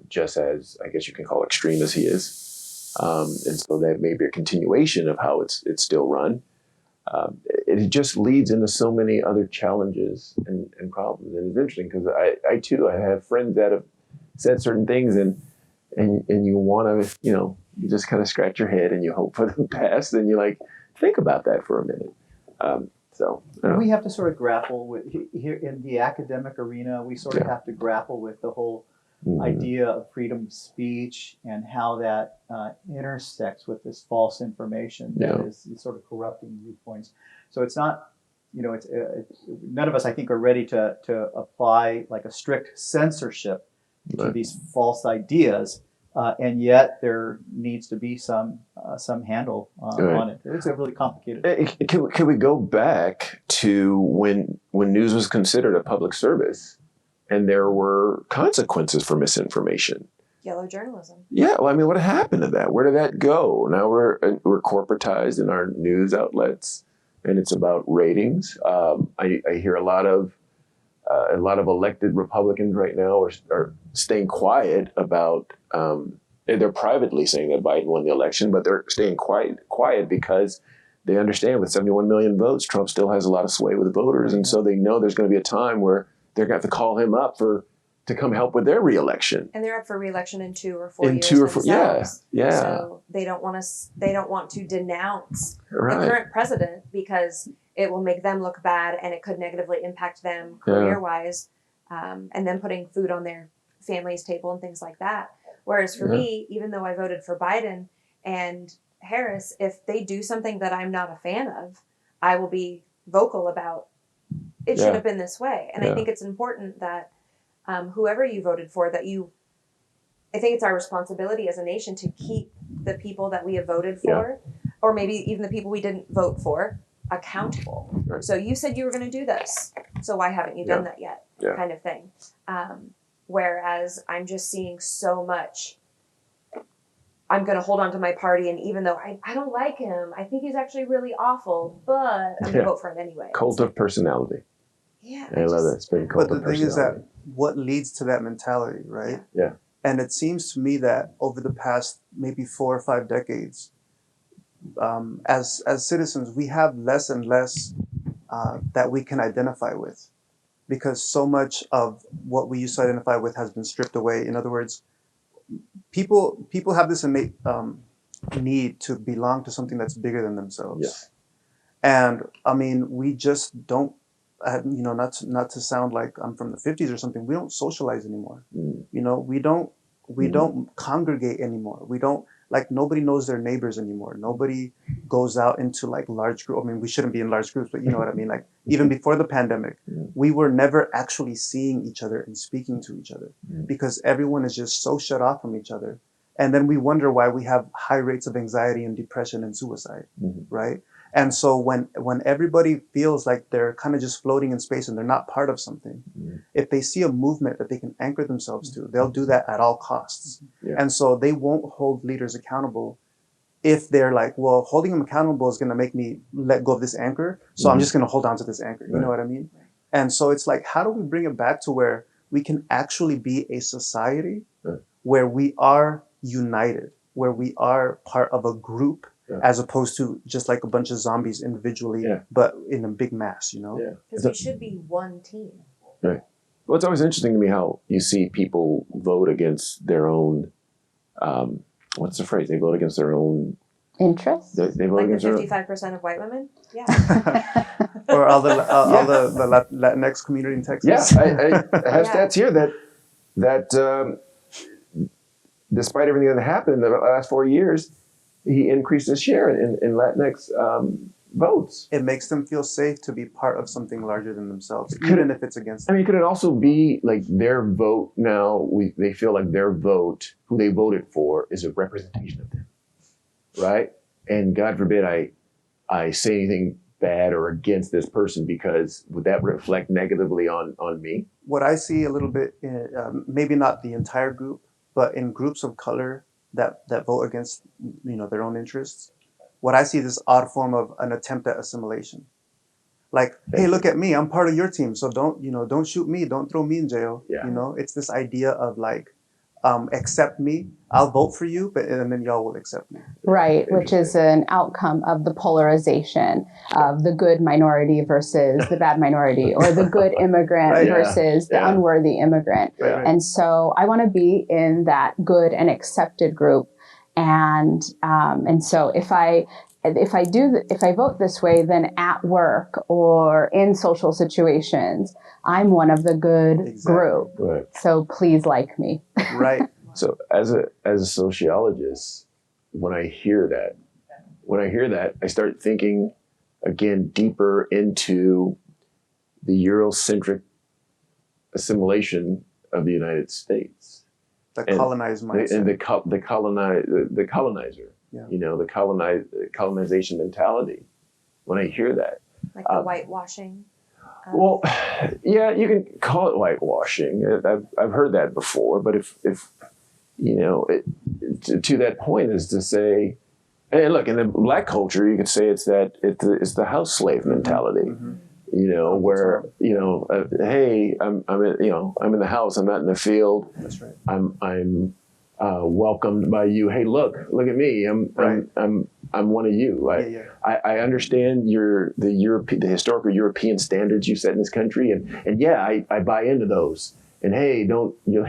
just as, I guess you can call extreme as he is. And so that may be a continuation of how it's still run. it just leads into so many other challenges and problems. And it's interesting because I too, I have friends that have said certain things and you want to, you just kind of scratch your head and you hope for the best and you like, think about that for a minute. We have to sort of grapple with, here in the academic arena, we sort of have to grapple with the whole idea of freedom of speech and how that intersects with this false information that is sort of corrupting viewpoints. So it's not, none of us, I think, are ready to apply like a strict censorship to these false ideas, and yet there needs to be some handle on it. It's a really complicated. Can we go back to when news was considered a public service? And there were consequences for misinformation. Yellow journalism. Yeah, well, I mean, what happened to that? Where did that go? Now we're corporatized in our news outlets, and it's about ratings. I hear a lot of elected Republicans right now are staying quiet about. They're privately saying that Biden won the election, but they're staying quiet because they understand with 71 million votes, Trump still has a lot of sway with the voters, and so they know there's going to be a time where they're going to have to call him up to come help with their reelection. And they're up for reelection in 2 or 4 years themselves. Yeah. So they don't want to denounce the current president because it will make them look bad and it could negatively impact them career-wise, and then putting food on their family's table and things like that. Whereas for me, even though I voted for Biden and Harris, if they do something that I'm not a fan of, I will be vocal about it should have been this way. And I think it's important that whoever you voted for, I think it's our responsibility as a nation to keep the people that we have voted for, or maybe even the people we didn't vote for, accountable. Right. So you said you were going to do this, so why haven't you done that yet? Kind of thing. Whereas I'm just seeing so much, I'm going to hold on to my party, and even though I don't like him, I think he's actually really awful, but I'm going to vote for him anyway. Cult of personality. Yeah. I love that. It's been cult of personality. But the thing is that what leads to that mentality, right? Yeah. And it seems to me that over the past maybe 4 or 5 decades, as citizens, we have less and less that we can identify with, because so much of what we used to identify with has been stripped away. In other words, people have this innate need to belong to something that's bigger than themselves. Yes. And I mean, we just don't, not to sound like I'm from the 50s or something, we don't socialize anymore. We don't congregate anymore. We don't, like, nobody knows their neighbors anymore. Nobody goes out into like large groups. I mean, we shouldn't be in large groups, but you know what I mean? Like, even before the pandemic, we were never actually seeing each other and speaking to each other because everyone is just so shut off from each other. And then we wonder why we have high rates of anxiety and depression and suicide, right? And so when everybody feels like they're kind of just floating in space and they're not part of something, if they see a movement that they can anchor themselves to, they'll do that at all costs. And so they won't hold leaders accountable if they're like, well, holding them accountable is going to make me let go of this anchor, so I'm just going to hold on to this anchor. You know what I mean? And so it's like, how do we bring it back to where we can actually be a society where we are united, where we are part of a group, as opposed to just like a bunch of zombies individually, but in a big mass, Because we should be one team. Right. Well, it's always interesting to me how you see people vote against their own, what's the phrase? They vote against their own interests. They vote Like against the their 55% of white women? Yeah. Or all the Latinx community in Texas. Yeah, I have stats here that despite everything that happened in the last 4 years, he increased his share in Latinx votes. It makes them feel safe to be part of something larger than themselves, even if it's against them. I mean, could it also be like their vote now, they feel like their vote, who they voted for, is a representation of them, right? And God forbid I say anything bad or against this person, because would that reflect negatively on me? What I see a little bit, maybe not the entire group, but in groups of color that vote against their own interests, what I see is this odd form of an attempt at assimilation. Like, hey, look at me, I'm part of your team, so don't shoot me, don't throw me in jail. It's this idea of like accept me. I'll vote for you, and then y'all will accept me. Right, which is an outcome of the polarization of the good minority versus the bad minority, or the good immigrant Right. versus the unworthy immigrant. Right. And so I want to be in that good and accepted group. And so if I vote this way, then at work or in social situations, I'm one of the good group. Right. So please like me. Right. So as a sociologist, when I hear that, I start thinking again deeper into the Eurocentric assimilation of the United States. The colonized mindset. And the colonizer. Yeah. You know, the colonization mentality. When I hear that. Like the whitewashing. Well, yeah, you can call it whitewashing. I've heard that before, but if you know, to that point is to say, and look, in the Black culture, you could say it's the house slave mentality. Mm-hmm. You know, where hey, I'm in the house, I'm not in the field. That's right. I'm welcomed by you. Hey, look at me. I'm one of you. I understand the historical European standards you set in this country, and yeah, I buy into those. And hey,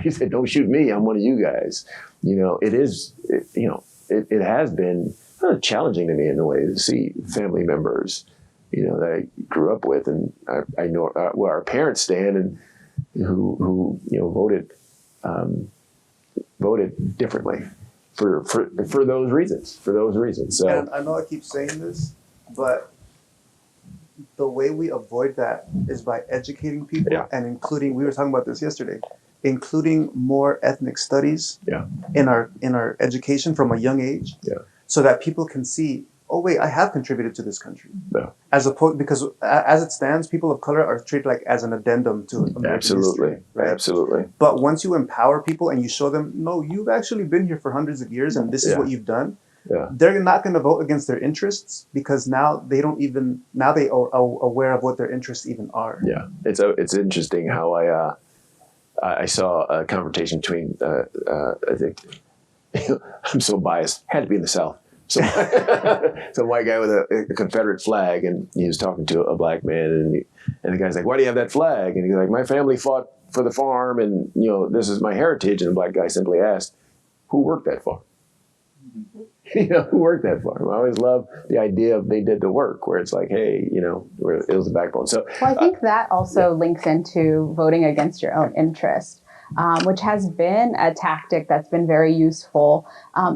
he said, don't shoot me. I'm one of you guys. You know, it has been challenging to me in a way to see family members, you know, that I grew up with, and I know where our parents stand, and who voted differently for those reasons. So And I know I keep saying this, but the way we avoid that is by educating people and including, we were talking about this yesterday, including more ethnic studies in our education from a young age, so that people can see, oh wait, I have contributed to this country. Yeah. Because as it stands, people of color are treated like as an addendum to American history, right? Absolutely. But once you empower people and you show them, no, you've actually been here for hundreds of years, and this is what you've done. Yeah. They're not going to vote against their interests, because now they are aware of what their interests even are. Yeah, it's interesting how I saw a confrontation between I think I'm so biased, had to be in the South. So a white guy with a Confederate flag, and he was talking to a Black man, and the guy's like, "Why do you have that flag?" And he's like, "My family fought for the farm, and you know, this is my heritage." And the Black guy simply asked, "Who worked that farm?" You know, who worked that farm? I always love the idea of they did the work, where it's like, hey, you know, where it was the backbone. So, well, I think that also links into voting against your own interest, which has been a tactic that's been very useful.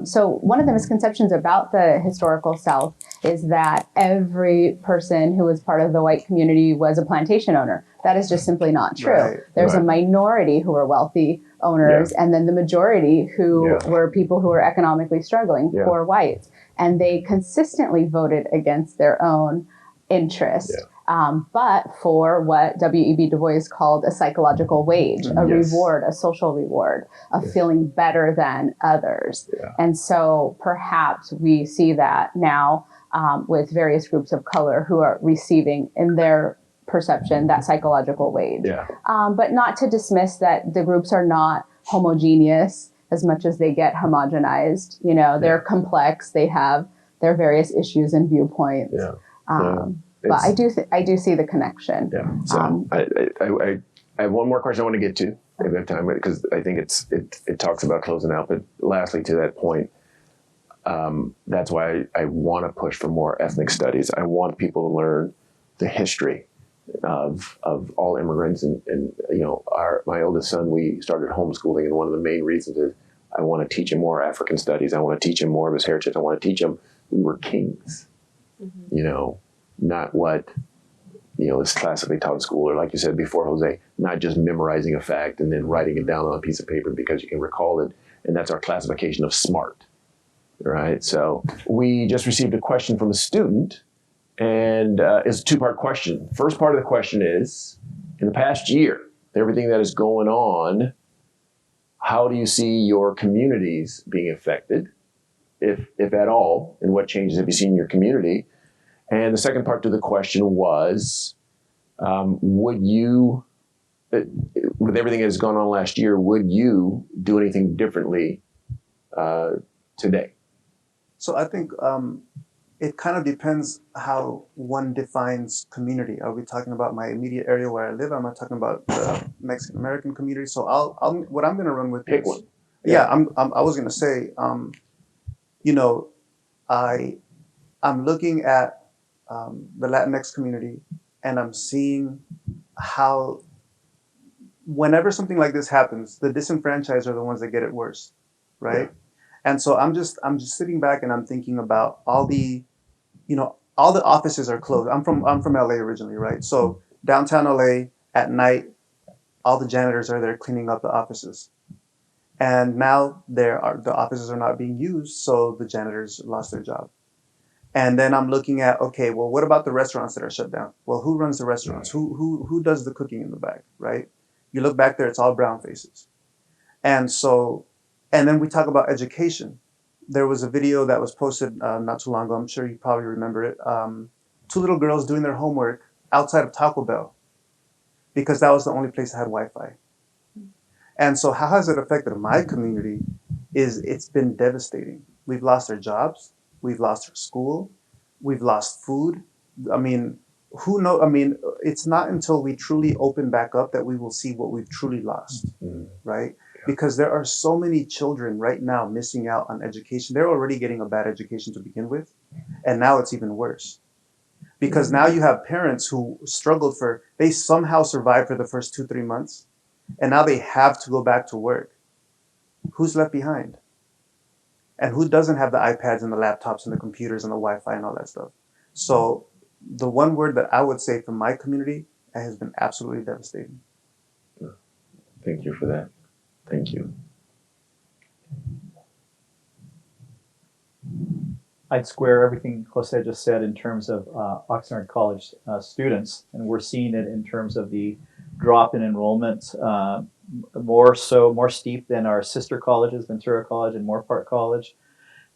So one of the misconceptions about the historical South is that every person who was part of the white community was a plantation owner. That is just simply not true. Right. There's a minority who were wealthy owners, and then the majority who were people who were economically struggling, poor whites. And they consistently voted against their own interest. But for what W.E.B. Du Bois called a psychological wage, a reward, a social reward, of feeling better than others. And so perhaps we see that now with various groups of color who are receiving, in their perception, that psychological wage. But not to dismiss that the groups are not homogeneous as much as they get homogenized. You know, they're complex. They have their various issues and viewpoints. But I do see the connection. Yeah. So I have one more question I want to get to, if we have time, because I think it talks about closing out. But lastly, to that point, that's why I want to push for more ethnic studies. I want people to learn the history of all immigrants, and you know, my oldest son, we started homeschooling, and one of the main reasons is I want to teach him more African studies. I want to teach him more of his heritage. I want to teach him we were kings. You know, not what, you know, is classically taught in school, or like you said before, Jose, not just memorizing a fact and then writing it down on a piece of paper because you can recall it. And that's our classification of smart, right? So we just received a question from a student, and it's a two-part question. First part of the question is, in the past year, everything that is going on, how do you see your communities being affected, if at all, and what changes have you seen in your community? And the second part to the question was, would you with everything that's gone on last year, would you do anything differently today? So I think it kind of depends how one defines community. Are we talking about my immediate area where I live? Am I talking about the Mexican American community? So what I'm going to run with Pick is, one. Yeah, I was going to say, you know, I'm looking at the Latinx community, and I'm seeing how whenever something like this happens, the disenfranchised are the ones that get it worse, right? Yeah. And so I'm just sitting back and I'm thinking about all the offices are closed. I'm from LA originally, right? So downtown LA at night, all the janitors are there cleaning up the offices. And now the offices are not being used, so the janitors lost their job. And then I'm looking at, okay, well, what about the restaurants that are shut down? Well, who runs the restaurants? Who does the cooking in the back, right? You look back there, it's all brown faces. And then we talk about education. There was a video that was posted not too long ago. I'm sure you probably remember it. 2 little girls doing their homework outside of Taco Bell because that was the only place that had Wi-Fi. And so how has it affected my community? It's been devastating. We've lost our jobs. We've lost our school. We've lost food. I mean, who knows? I mean, it's not until we truly open back up that we will see what we've truly lost, right? Because there are so many children right now missing out on education. They're already getting a bad education to begin with, and now it's even worse. Because now you have parents who struggled they somehow survived for the first 2-3 months, and now they have to go back to work. Who's left behind? And who doesn't have the iPads and the laptops and the computers and the Wi-Fi and all that stuff? So the one word that I would say from my community, it has been absolutely devastating. Thank you for that. Thank you. I'd square everything Jose just said in terms of Oxnard College students, and we're seeing it in terms of the drop in enrollment, more steep than our sister colleges, Ventura College and Moore Park College.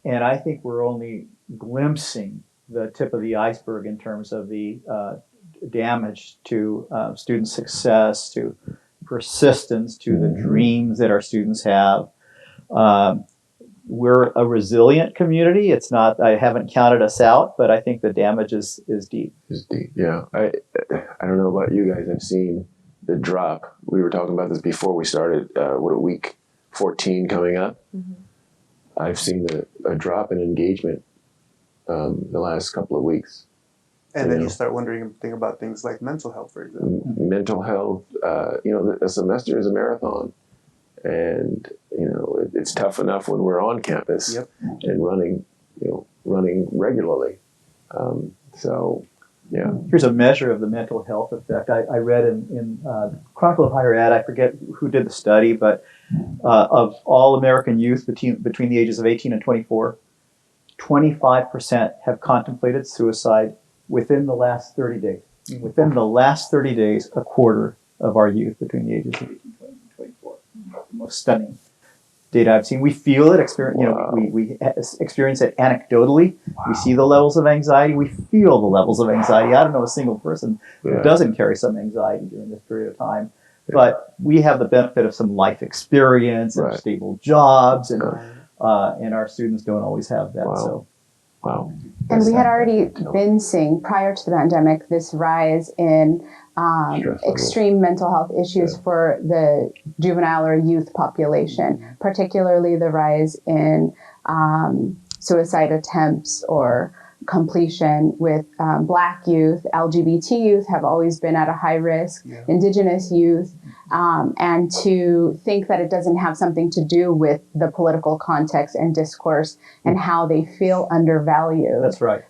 And I think we're only glimpsing the tip of the iceberg in terms of the damage to student success, to persistence, to the dreams that our students have. We're a resilient community. It's not, I haven't counted us out, but I think the damage is deep. It's deep, yeah. I don't know about you guys. I've seen the drop. We were talking about this before we started, week 14 coming up. Mm-hmm. I've seen a drop in engagement the last couple of weeks. And then you start wondering, think about things like mental health, for example. Mental health, a semester is a marathon. And, it's tough enough when we're on campus and running regularly. Yeah. Here's a measure of the mental health effect. I read in Chronicle of Higher Ed, I forget who did the study, but of all American youth between the ages of 18 and 24, 25% have contemplated suicide within the last 30 days. Within the last 30 days, a quarter of our youth between the ages of 18 and 24. The most stunning data I've seen. We feel it, we experience it anecdotally. Wow. We see the levels of anxiety. We feel the levels of anxiety. I don't know a single person who doesn't carry some anxiety during this period of time. Yeah. But we have the benefit of some life experience and stable jobs, and our students don't always have that. Wow. So. Wow. And we had already been seeing, prior to the pandemic, this rise in extreme mental health issues for the juvenile or youth population, particularly the rise in suicide attempts or completion with Black youth. LGBT youth have always been at a high risk, Indigenous youth, and to think that it doesn't have something to do with the political context and discourse and how they feel undervalued. That's right.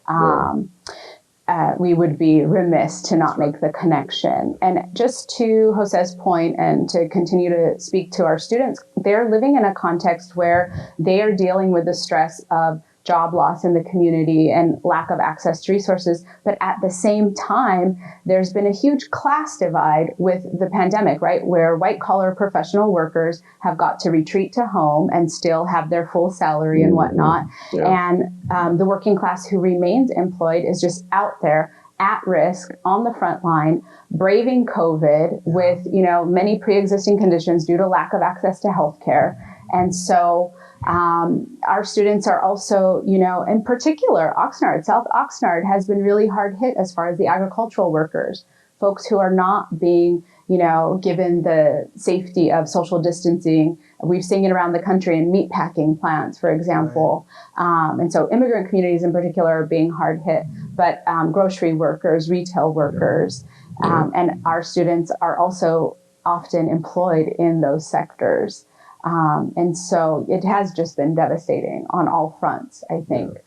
We would be remiss to not make the connection. And just to Jose's point, and to continue to speak to our students, they're living in a context where they are dealing with the stress of job loss in the community and lack of access to resources. But at the same time, there's been a huge class divide with the pandemic, right? Where white collar professional workers have got to retreat to home and still have their full salary and whatnot. Yeah. And the working class who remains employed is just out there at risk on the front line, braving COVID with, many pre-existing conditions due to lack of access to healthcare. And so our students are also, in particular, Oxnard, South Oxnard has been really hard hit as far as the agricultural workers, folks who are not being, given the safety of social distancing. We've seen it around the country in meat packing plants, for example. Right. And so immigrant communities in particular are being hard hit, but grocery workers, retail workers, and our students are also often employed in those sectors. And so it has just been devastating on all fronts, I think.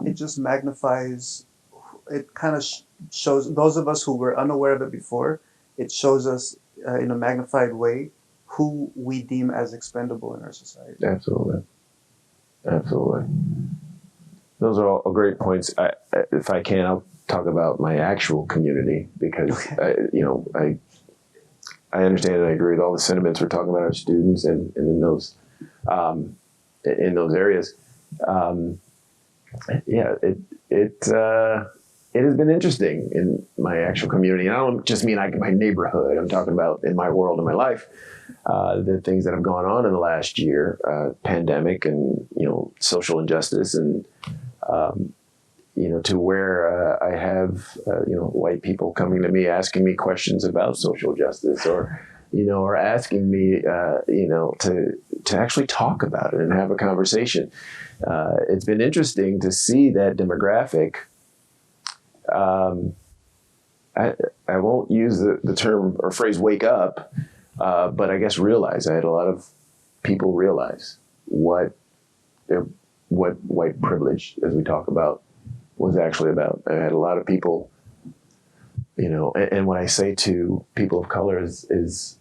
It just magnifies, it kind of shows those of us who were unaware of it before, it shows us in a magnified way who we deem as expendable in our society. Absolutely. Those are all great points. If I can, I'll talk about my actual community because, I understand and I agree with all the sentiments we're talking about our students and in those areas. It has been interesting in my actual community. And I don't just mean my neighborhood. I'm talking about in my world, in my life, the things that have gone on in the last year, pandemic and, social injustice and, to where I have, white people coming to me, asking me questions about social justice or asking me, to actually talk about it and have a conversation. It's been interesting to see that demographic. I won't use the term or phrase wake up, but I guess realize. I had a lot of people realize what white privilege, as we talk about, was actually about. I had a lot of people, and when I say to people of color is as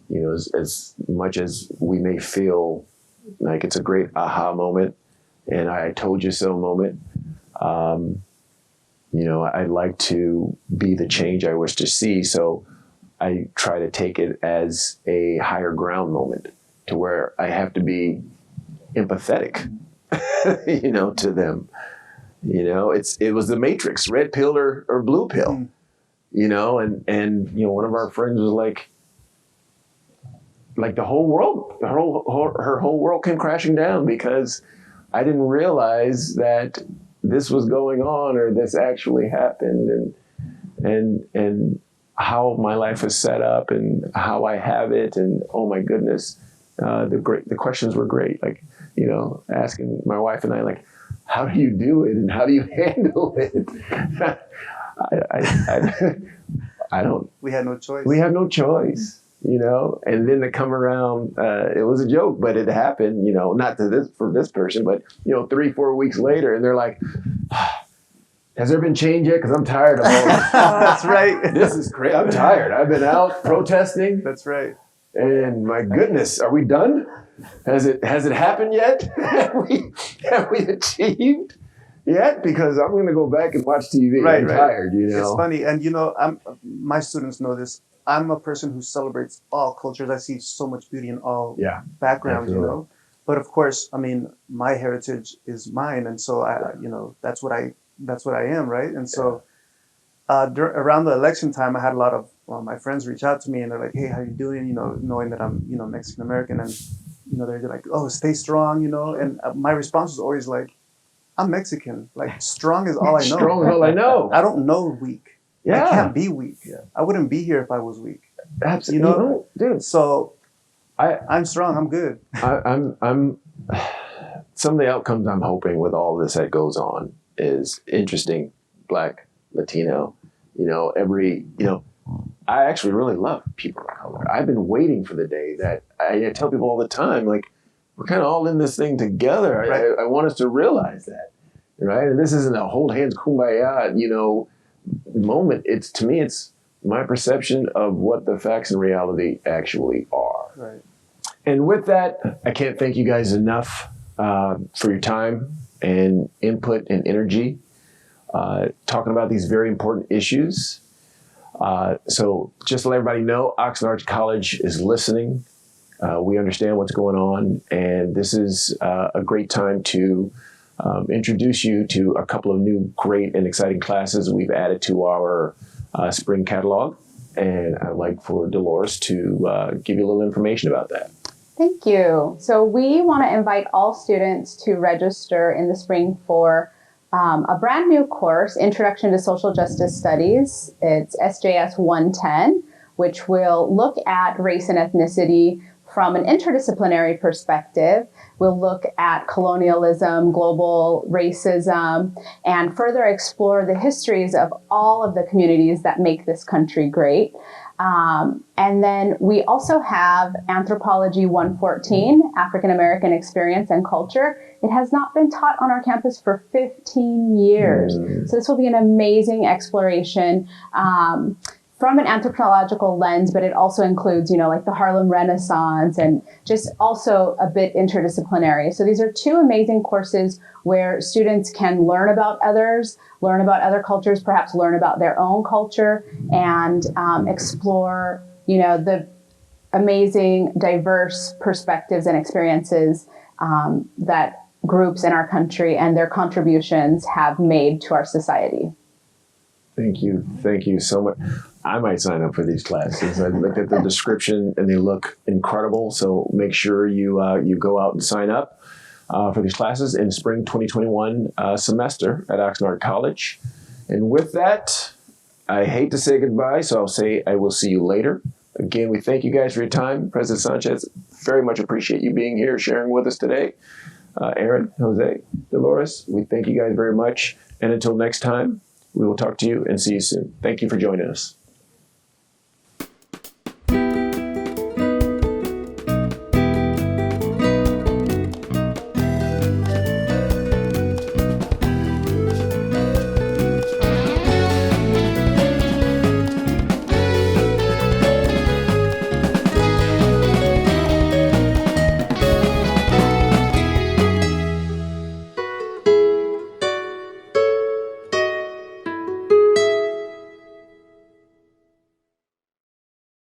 much as we may feel like it's a great aha moment and I told you so moment, I'd like to be the change I wish to see. So I try to take it as a higher ground moment to where I have to be empathetic, to them. It was the Matrix, red pill or blue pill, and one of our friends was like the whole world, her whole world came crashing down because I didn't realize that this was going on or this actually happened and how my life is set up and how I have it. And oh my goodness, the questions were great. Asking my wife and I, how do you do it and how do you handle it? I don't. We had no choice. We have no choice, and then to come around, it was a joke, but it happened, not for this person, but 3-4 weeks later, and they're like, has there been change yet? Because I'm tired of all this. That's right. This is crazy. I'm tired. I've been out protesting. That's right. And my goodness, are we done? Has it happened yet? have we achieved yet? Because I'm going to go back and watch TV. Right, I'm tired, It's funny, and my students know this. I'm a person who celebrates all cultures. I see so much beauty in all backgrounds, absolutely. But of course, my heritage is mine, and so that's what I am, right? And so around the election time, I had a lot of my friends reach out to me, and they're like, "Hey, how you doing?" Knowing that I'm Mexican American, and they're like, "Oh, stay strong," And my response was always like, "I'm Mexican. Strong is all I know. Strong is all I know. I don't know weak. Yeah. I can't be weak. Yeah. I wouldn't be here if I was weak. Absolutely, dude. So I'm strong. I'm good. I'm some of the outcomes I'm hoping with all this that goes on is interesting. Black, Latino, I actually really love people of color. I've been waiting for the day that I tell people all the time, we're kind of all in this thing together. Right. I want us to realize that, right? And this isn't a hold hands, kumbaya, moment. To me, it's my perception of what the facts and reality actually are. Right. And with that, I can't thank you guys enough for your time and input and energy talking about these very important issues. So just to let everybody know, Oxnard College is listening. We understand what's going on, and this is a great time to introduce you to a couple of new great and exciting classes we've added to our spring catalog. And I'd like for Dolores to give you a little information about that. Thank you. So we want to invite all students to register in the spring for a brand new course, Introduction to Social Justice Studies. It's SJS 110, which will look at race and ethnicity from an interdisciplinary perspective. We'll look at colonialism, global racism, and further explore the histories of all of the communities that make this country great. And then we also have Anthropology 114, African American Experience and Culture. It has not been taught on our campus for 15 years. So this will be an amazing exploration from an anthropological lens, but it also includes, like the Harlem Renaissance and just also a bit interdisciplinary. So these are two amazing courses where students can learn about others, learn about other cultures, perhaps learn about their own culture, and explore, the amazing, diverse perspectives and experiences that groups in our country and their contributions have made to our society. Thank you. Thank you so much. I might sign up for these classes. I looked at the description and they look incredible. So make sure you go out and sign up for these classes in spring 2021 semester at Oxnard College. And with that, I hate to say goodbye, so I'll say I will see you later. Again, we thank you guys for your time. President Sanchez, very much appreciate you being here, sharing with us today. Erin, Jose, Dolores, we thank you guys very much. And until next time, we will talk to you and see you soon. Thank you for joining us.